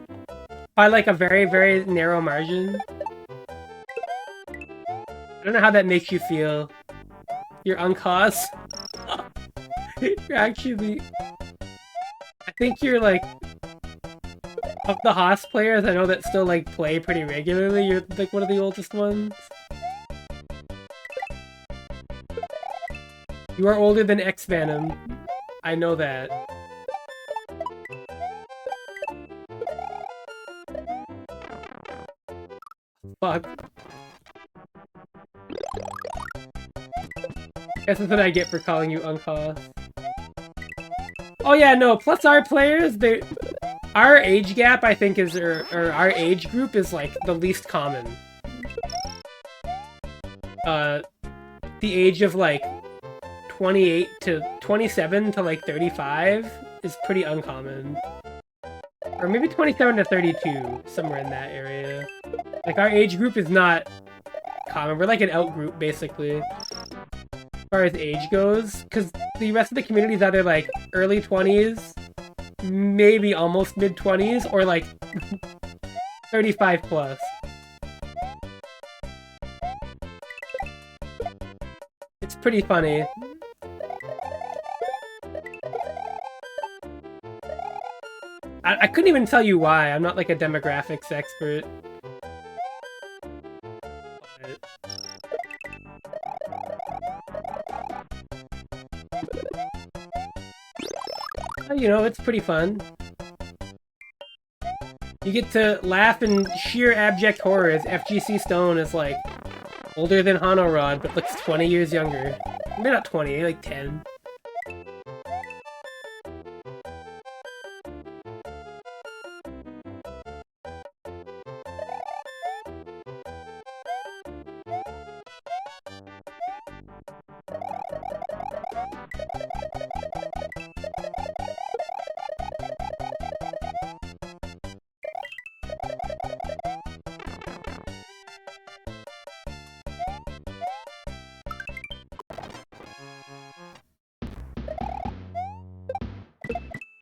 By like a very, very narrow margin. I don't know how that makes you feel. You're uncause. You're actually... I think you're like... Of the Haas players I know that still like play pretty regularly, you're like one of the oldest ones. You are older than X-Venom. I know that. Fuck. Guess that's what I get for calling you Uncause. Oh yeah, no, plus our players, our age gap, I think, is, or our age group is, like, the least common. The age of, like, 28 to 27 to, like, 35 is pretty uncommon. Or maybe 27 to 32, somewhere in that area. Like, our age group is not common. We're like an out group, basically, as far as age goes. Because the rest of the community is either, like, early 20s, maybe almost mid-20s, or, like, 35 plus. It's pretty funny. I couldn't even tell you why. I'm not, like, a demographics expert. You know, it's pretty fun. You get to laugh in sheer abject horror as FGC Stone is, like, older than Hanorod, but looks 20 years younger. Maybe not 20, like 10.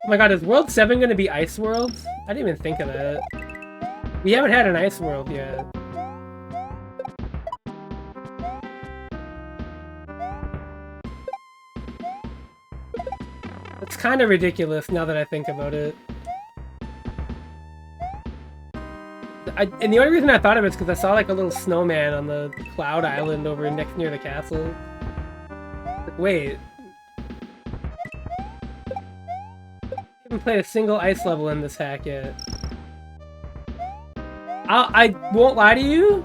Oh my god, is World 7 gonna be Ice World? I didn't even think of that. We haven't had an Ice World yet. It's kind of ridiculous now that I think about it. And the only reason I thought of it is because I saw like a little snowman on the Cloud Island over near the castle. Like, wait. I haven't played a single ice level in this hack yet. I won't lie to you.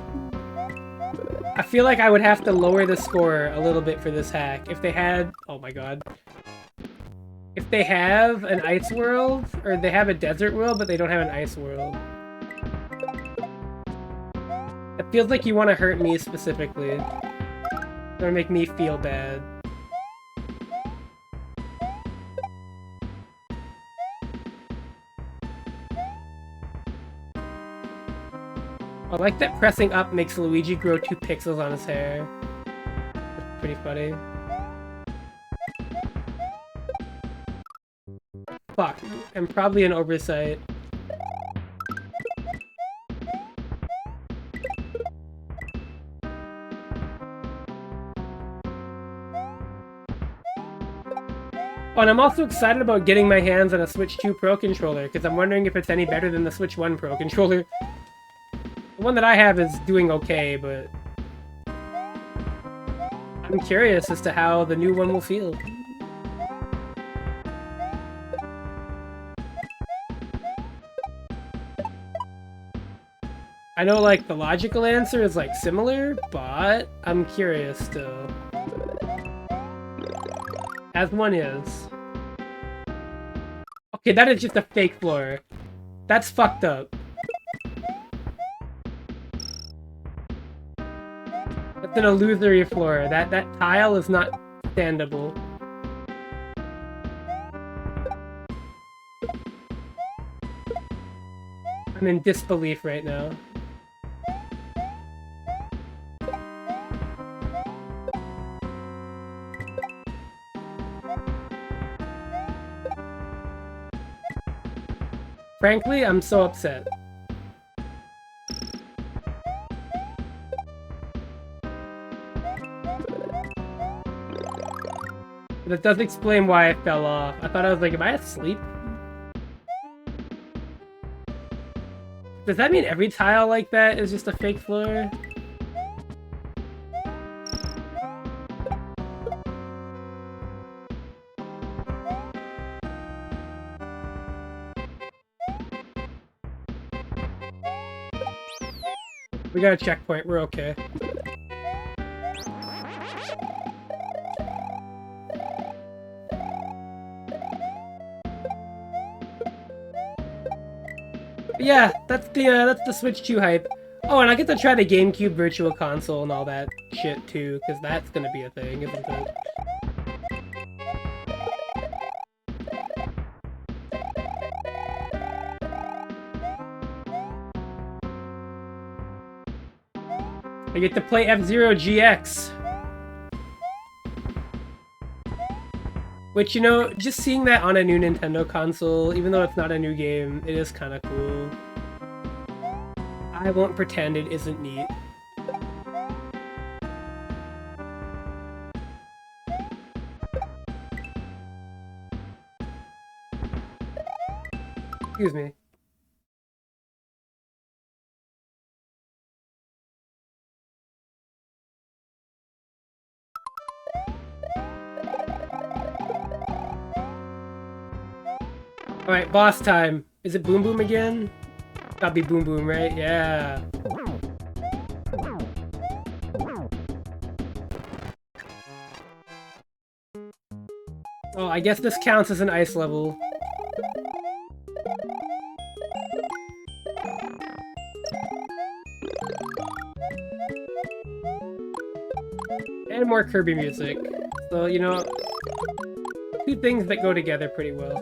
I feel like I would have to lower the score a little bit for this hack. If they had... Oh my god. If they have an ice world, or they have a desert world, but they don't have an ice world. It feels like you want to hurt me specifically. Or make me feel bad. I like that pressing up makes Luigi grow 2 pixels on his hair. That's pretty funny. Fuck, and probably an oversight. Oh, and I'm also excited about getting my hands on a Switch 2 Pro controller, because I'm wondering if it's any better than the Switch 1 Pro controller. The one that I have is doing okay, but... I'm curious as to how the new one will feel. I know, like, the logical answer is, like, similar, but I'm curious still. As one is. Okay, that is just a fake floor. That's fucked up. That's an illusory floor. That tile is not standable. I'm in disbelief right now. Frankly, I'm so upset. That does explain why I fell off. I thought I was like, am I asleep? Does that mean every tile like that is just a fake floor? We got a checkpoint, we're okay. Yeah, that's the Switch 2 hype. Oh, and I get to try the GameCube Virtual Console and all that shit too, because that's gonna be a thing, isn't it? I get to play F-Zero GX. Which, you know, just seeing that on a new Nintendo console, even though it's not a new game, it is kind of cool. I won't pretend it isn't neat. Excuse me. Alright, boss time. Is it Boom Boom again? Gotta be Boom Boom, right? Yeah. Oh, I guess this counts as an ice level. And more Kirby music. So, you know, two things that go together pretty well.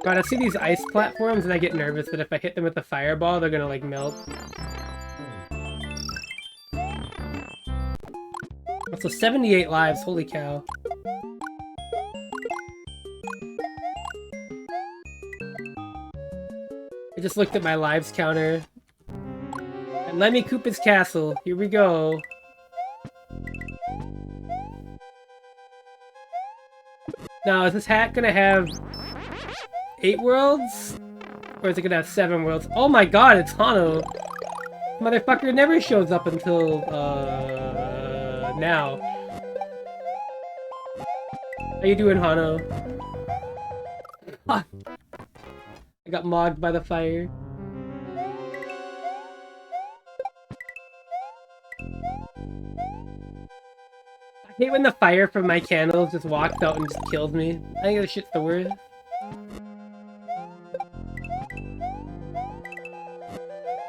God, I see these ice platforms and I get nervous that if I hit them with the fireball, they're gonna, like, melt. Also, 78 lives, holy cow. I just looked at my lives counter. And Lemmy Koopa's castle, here we go. Now, is this hat gonna have 8 worlds? Or is it gonna have 7 worlds? Oh my god, it's Hano! Motherfucker never shows up until, now. How you doing, Hano? I got mogged by the fire. I hate when the fire from my candles just walks out and just kills me. I think this shit's the worst.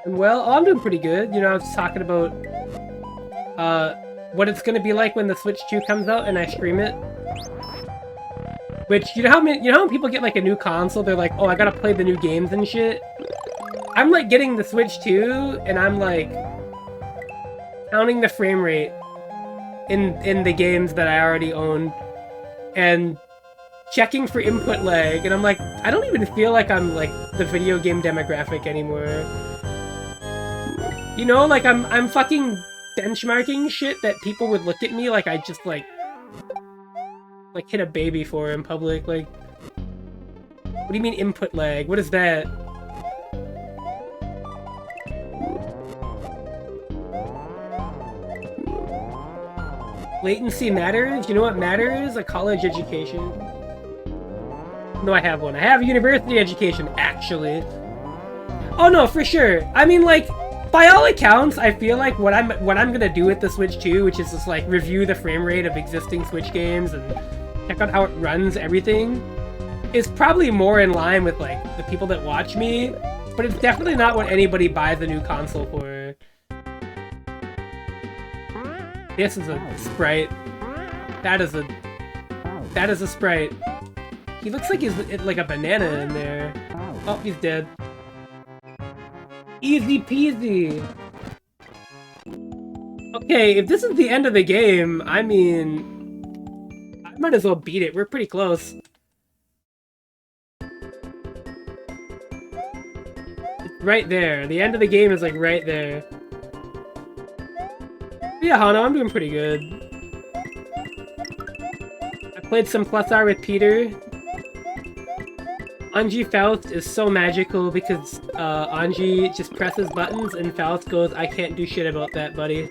Well, I'm doing pretty good. You know, I was talking about what it's gonna be like when the Switch 2 comes out and I stream it. Which, you know how when people get like a new console, they're like, oh, I gotta play the new games and shit? I'm like getting the Switch 2 and I'm like counting the frame rate in the games that I already own and checking for input lag, and I'm like, I don't even feel like I'm like the video game demographic anymore. You know, like I'm fucking benchmarking shit that people would look at me like I just like hit a baby for in public. Like, what do you mean input lag? What is that? Latency matters? You know what matters? A college education. No, I have one. I have a university education, actually. Oh no, for sure. I mean, like, by all accounts, I feel like what I'm gonna do with the Switch 2, which is just like review the frame rate of existing Switch games and check out how it runs everything, is probably more in line with like the people that watch me, but it's definitely not what anybody buys a new console for. This is a sprite. That is a sprite. He looks like he's like a banana in there. Oh, he's dead. Easy peasy. Okay, if this is the end of the game, I mean, I might as well beat it. We're pretty close. It's right there. The end of the game is like right there. Yeah, Hano, I'm doing pretty good. Played some Plus R with Peter. Anji Faust is so magical because Anji just presses buttons and Faust goes, I can't do shit about that, buddy.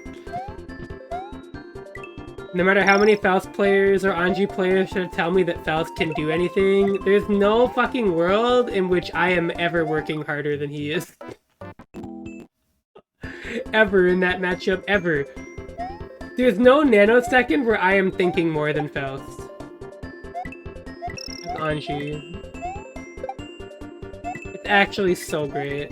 No matter how many Faust players or Anji players try to tell me that Faust can do anything, there's no fucking world in which I am ever working harder than he is. Ever in that matchup, ever. There's no nanosecond where I am thinking more than Faust. That's Anji. It's actually so great.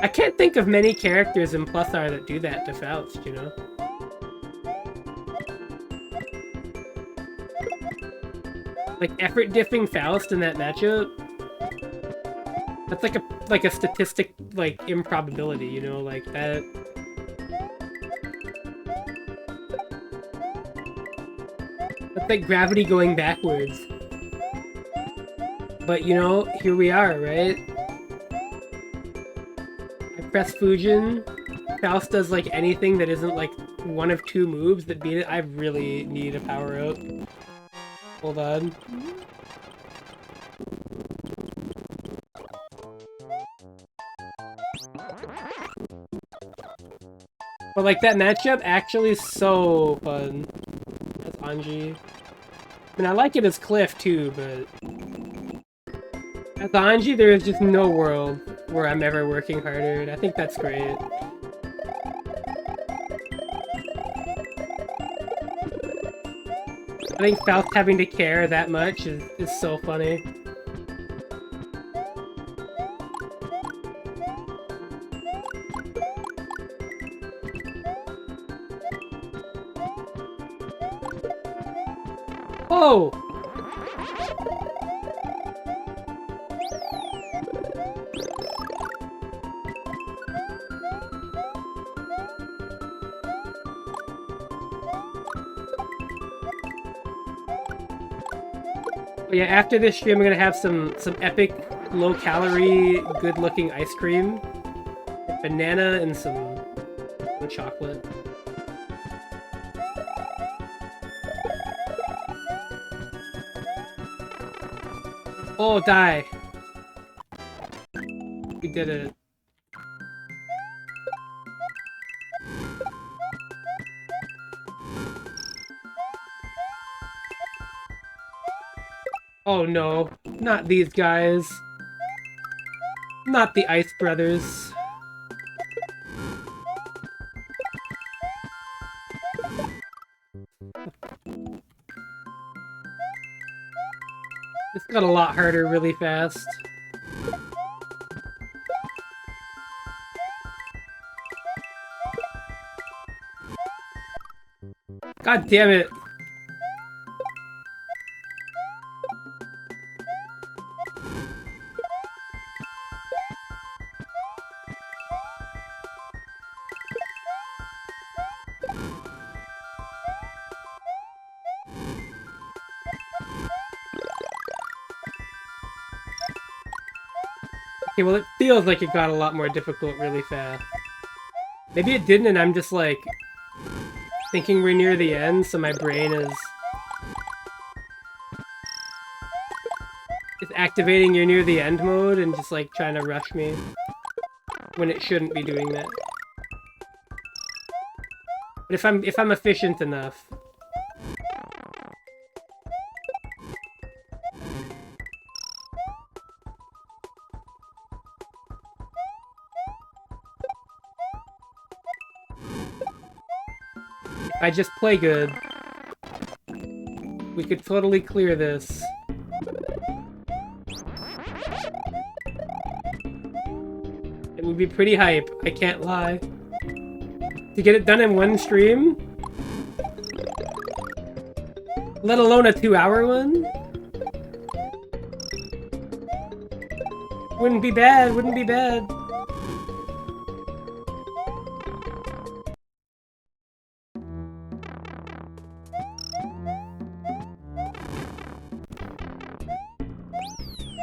I can't think of many characters in Plus R that do that to Faust, you know? Like, effort diffing Faust in that matchup? That's like a statistic, like, improbability, you know? Like, that... That's like gravity going backwards. But, you know, here we are, right? I press Fujin. Faust does, like, anything that isn't, like, one of two moves that beat it. I really need a power-up. Hold on. But, like, that matchup actually is so fun. That's Anji. I mean, I like it as Cliff, too, but... As Anji, there is just no world where I'm ever working harder, and I think that's great. I think Faust having to care that much is so funny. Oh! Yeah, after this stream, I'm gonna have some epic, low-calorie, good-looking ice cream, with banana and some chocolate. Oh, die! We did it. Oh no, not these guys. Not the Ice Brothers. This got a lot harder really fast. God damn it. Okay, well, it feels like it got a lot more difficult really fast. Maybe it didn't, and I'm just, like, thinking we're near the end, so my brain is activating you're near the end mode and just, like, trying to rush me when it shouldn't be doing that. But if I'm efficient enough... If I just play good, we could totally clear this. It would be pretty hype, I can't lie. To get it done in one stream? Let alone a 2-hour one? Wouldn't be bad, wouldn't be bad.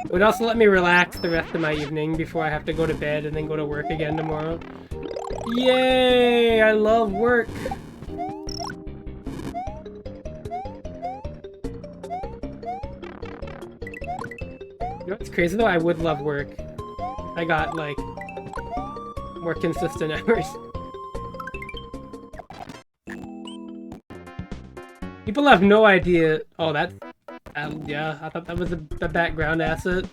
It would also let me relax the rest of my evening before I have to go to bed and then go to work again tomorrow. Yay! I love work! know what's crazy though? I would love work. I got like more consistent hours. People have no idea. Oh, that's yeah. I thought that was the background asset.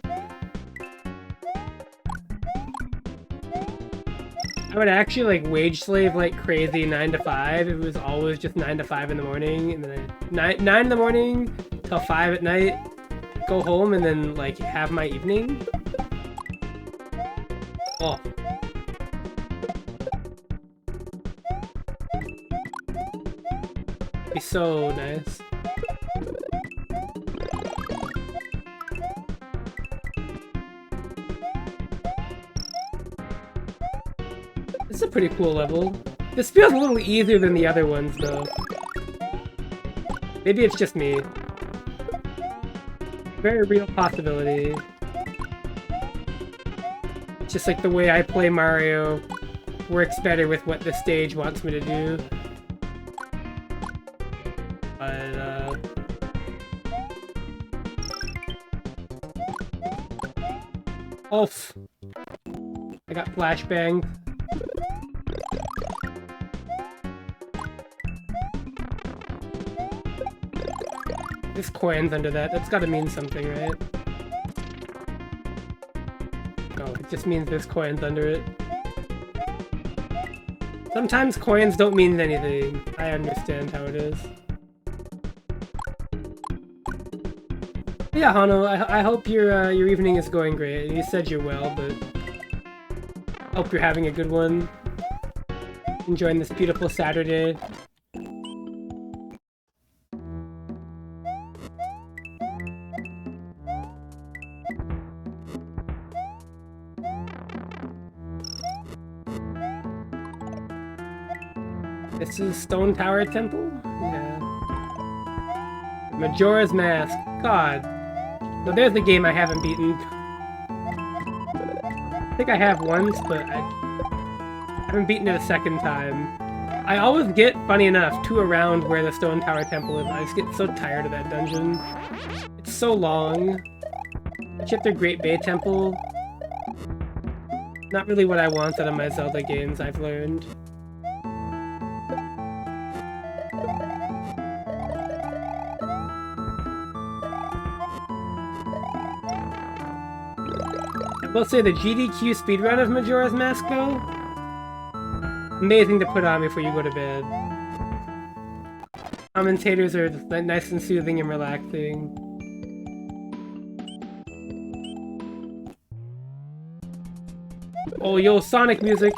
I would actually like wage slave like crazy 9 to 5. It was always just 9 to 5 in the morning, and then 9 in the morning till 5 at night. Go home and then like have my evening. Oh. Be so nice. This is a pretty cool level. This feels a little easier than the other ones though. Maybe it's just me. Very real possibility. It's just like the way I play Mario works better with what the stage wants me to do. But, oof. I got flashbanged. This coin's under that. That's gotta mean something, right? Oh, it just means this coin's under it. Sometimes coins don't mean anything. I understand how it is. Yeah, Hano, I hope your evening is going great. You said you're well, but I hope you're having a good one. Enjoying this beautiful Saturday. This is Stone Tower Temple? Yeah. Majora's Mask. God. So there's the game I haven't beaten. I think I have once, but I haven't beaten it a second time. I always get, funny enough, to around where the Stone Tower Temple is. I just get so tired of that dungeon. It's so long. Except their Great Bay Temple. Not really what I want out of my Zelda games, I've learned. I will say the GDQ speedrun of Majora's Mask, though, amazing to put on before you go to bed. Commentators are nice and soothing and relaxing. Oh, yo, Sonic music!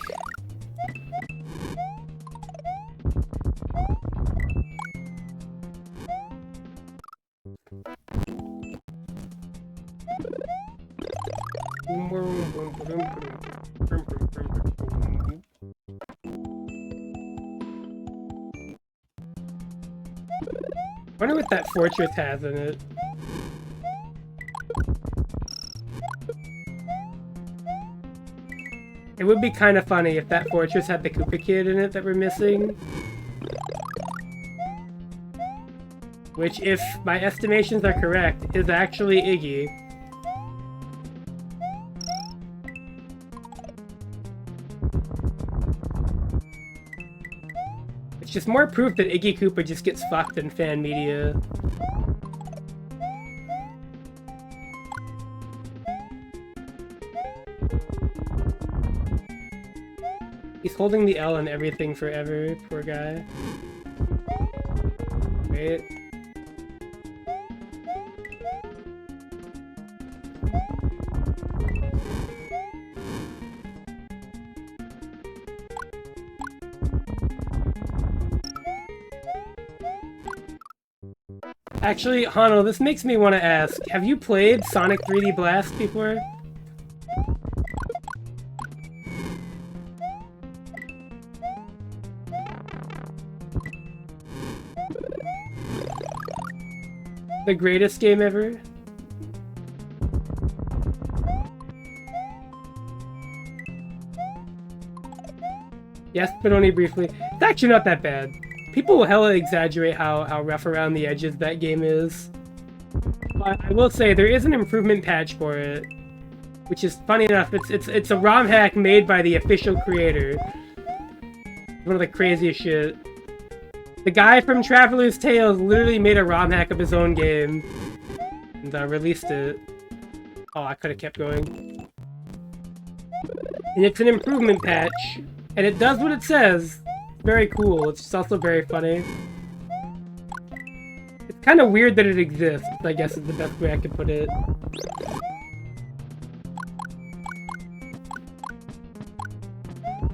I wonder what that fortress has in it. It would be kind of funny if that fortress had the Koopa Kid in it that we're missing. Which, if my estimations are correct, is actually Iggy. It's just more proof that Iggy Koopa just gets fucked in fan media. He's holding the L on everything forever, poor guy. Wait. Actually, Hano, this makes me want to ask, have you played Sonic 3D Blast before? The greatest game ever? Yes, but only briefly. It's actually not that bad. People will hella exaggerate how rough around the edges that game is. I will say there is an improvement patch for it, which is funny enough. It's a ROM hack made by the official creator. One of the craziest shit. The guy from Traveler's Tales literally made a ROM hack of his own game and released it. Oh, I could have kept going. And it's an improvement patch, and it does what it says. It's very cool. It's just also very funny. It's kind of weird that it exists, I guess is the best way I could put it.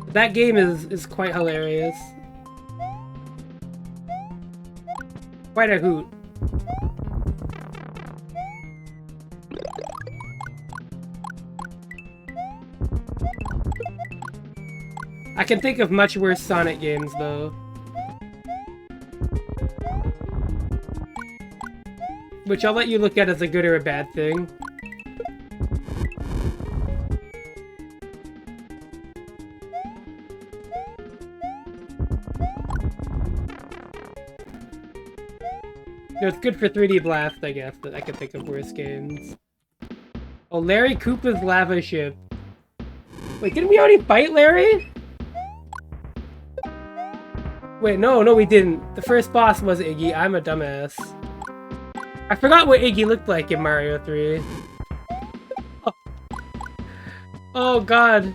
That game is quite hilarious. Quite a hoot. I can think of much worse Sonic games, though. Which I'll let you look at as a good or a bad thing. No, it's good for 3D Blast, I guess, but I can think of worse games. Oh, Larry Koopa's Lava Ship. Wait, didn't we already fight Larry? Wait, no, we didn't. The first boss was Iggy. I'm a dumbass. I forgot what Iggy looked like in Mario 3. Oh, oh God.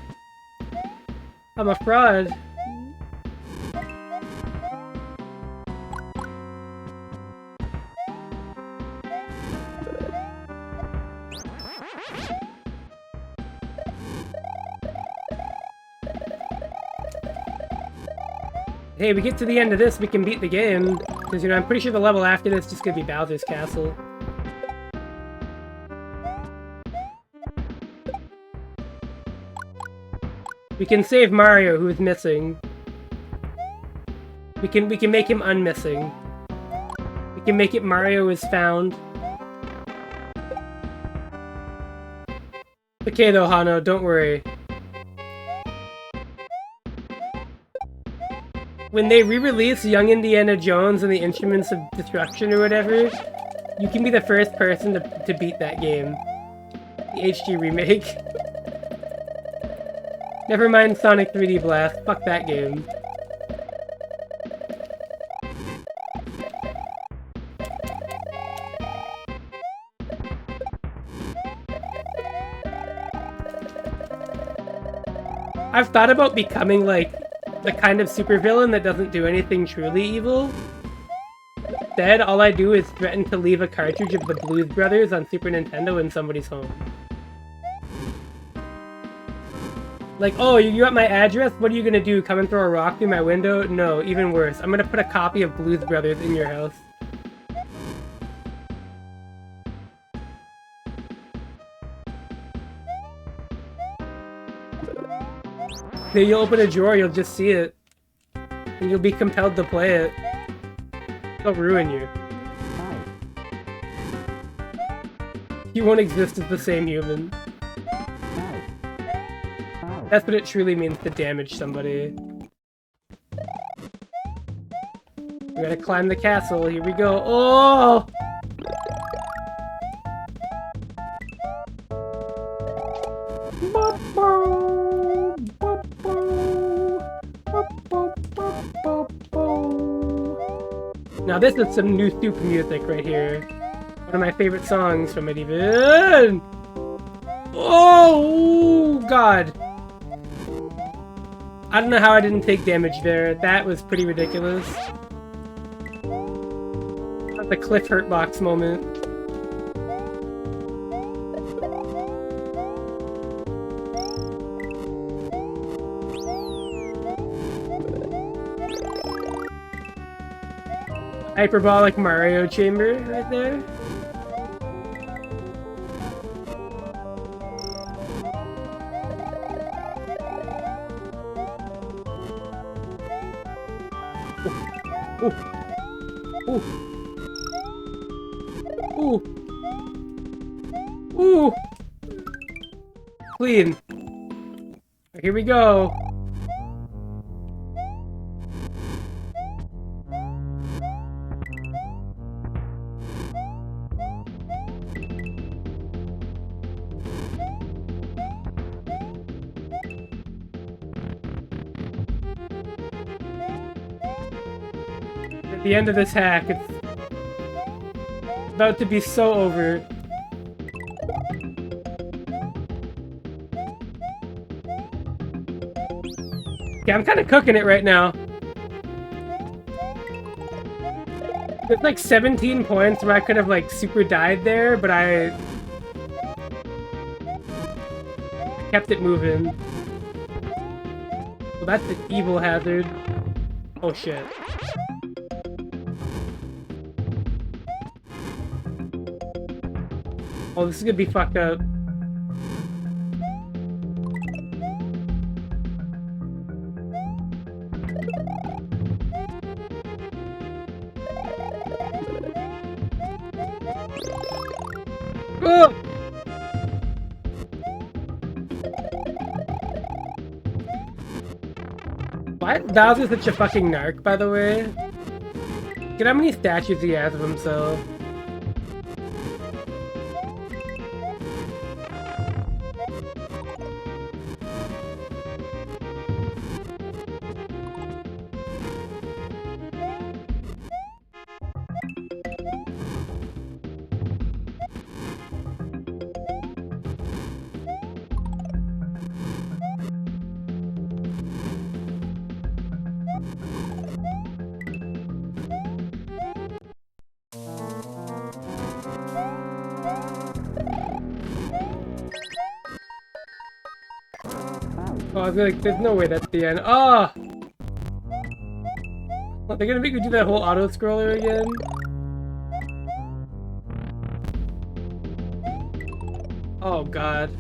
I'm a fraud. Hey, we get to the end of this, we can beat the game. Because, you know, I'm pretty sure the level after this is just gonna be Bowser's Castle. We can save Mario, who is missing. We can make him unmissing. We can make it Mario is found. Okay though, Hano, don't worry. When they re-release Young Indiana Jones and the Instruments of Destruction or whatever, you can be the first person to beat that game. The HD remake. Never mind Sonic 3D Blast, fuck that game. I've thought about becoming, like, the kind of supervillain that doesn't do anything truly evil. Instead, all I do is threaten to leave a cartridge of the Blues Brothers on Super Nintendo in somebody's home. Like, oh, you got my address? What are you gonna do? Come and throw a rock through my window? No, even worse. I'm gonna put a copy of Blues Brothers in your house. Then you'll open a drawer, you'll just see it. And you'll be compelled to play it. It'll ruin you. You won't exist as the same human. That's what it truly means to damage somebody. We gotta climb the castle, here we go. Oh! Now this is some new soup music right here. One of my favorite songs from it even. Oh, God. I don't know how I didn't take damage there. That was pretty ridiculous. The Cliff Hurtbox moment. Hyperbolic Mario chamber right there. Ooh. Ooh. Ooh. Ooh. Clean. Here we go. The end of this hack, it's about to be so over. Yeah, I'm kind of cooking it right now. There's like 17 points where I could have like super died there, but I kept it moving. Well, that's an evil hazard. Oh shit. Oh, this is gonna be fucked up. Oh! Why is Bowser such a fucking narc, by the way? Look at how many statues he has of himself. Oh, I feel like there's no way that's the end. Oh! What, they're gonna make me do that whole auto-scroller again? Oh god.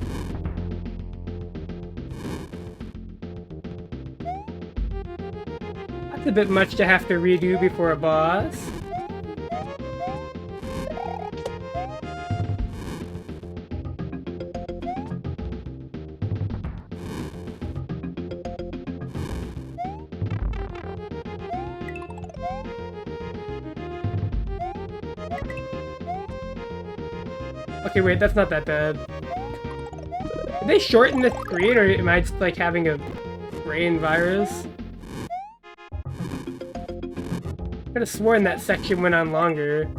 That's a bit much to have to redo before a boss. Okay, wait, that's not that bad. Did they shorten the screen, or am I just, like, having a brain virus? I could have sworn that section went on longer.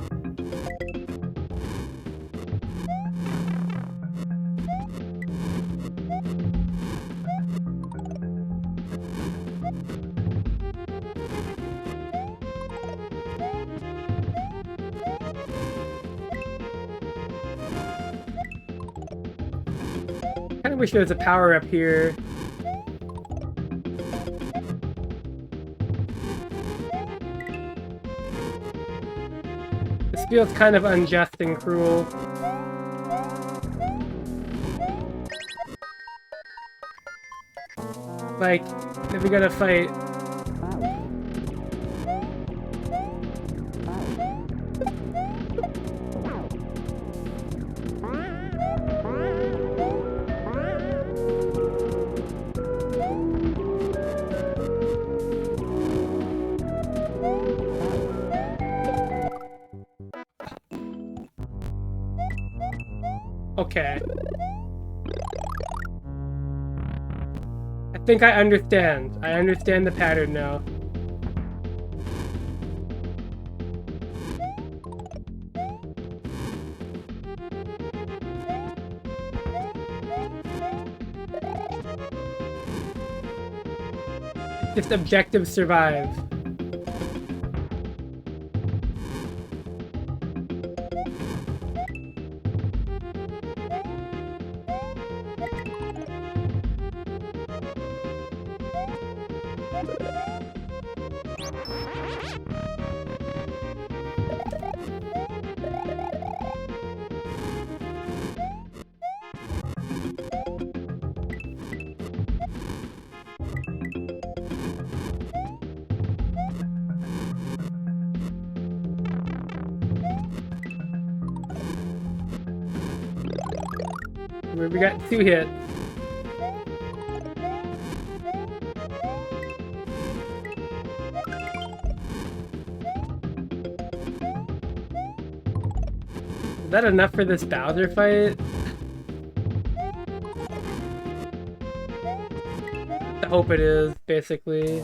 I wish there was a power up here. This feels kind of unjust and cruel. Like, if we gotta fight. Okay. I think I understand. I understand the pattern now. Just objective survive. We got 2 hits. Is that enough for this Bowser fight? I hope it is, basically.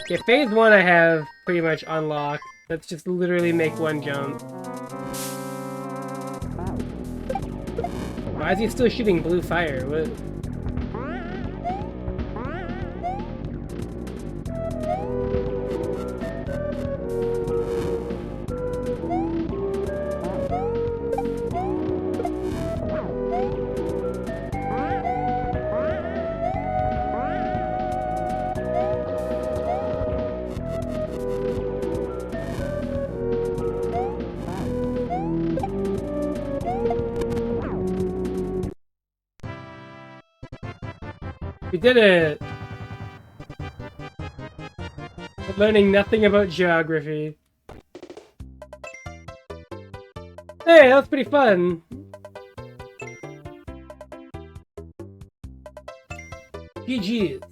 Yeah, phase 1 I have pretty much unlocked. Let's just literally make one jump. Why is he still shooting blue fire? What? We did it! Learning nothing about geography. Hey, that was pretty fun! GG's.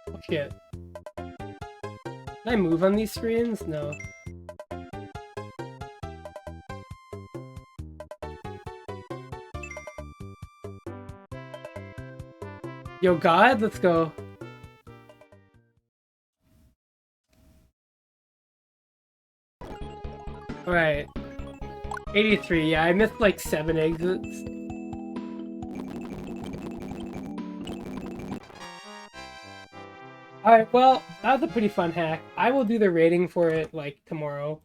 Oh shit. Can I move on these screens? No. Yo, God, let's go. Alright. 83, yeah, I missed like 7 exits. Alright, well, that was a pretty fun hack. I will do the rating for it, like, tomorrow.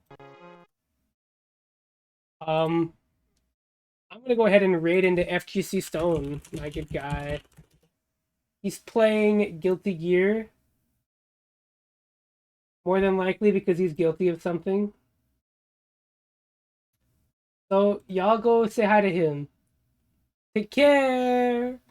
I'm gonna go ahead and raid into FGC Stone, my good guy. He's playing Guilty Gear. More than likely because he's guilty of something. So, y'all go say hi to him. Take care!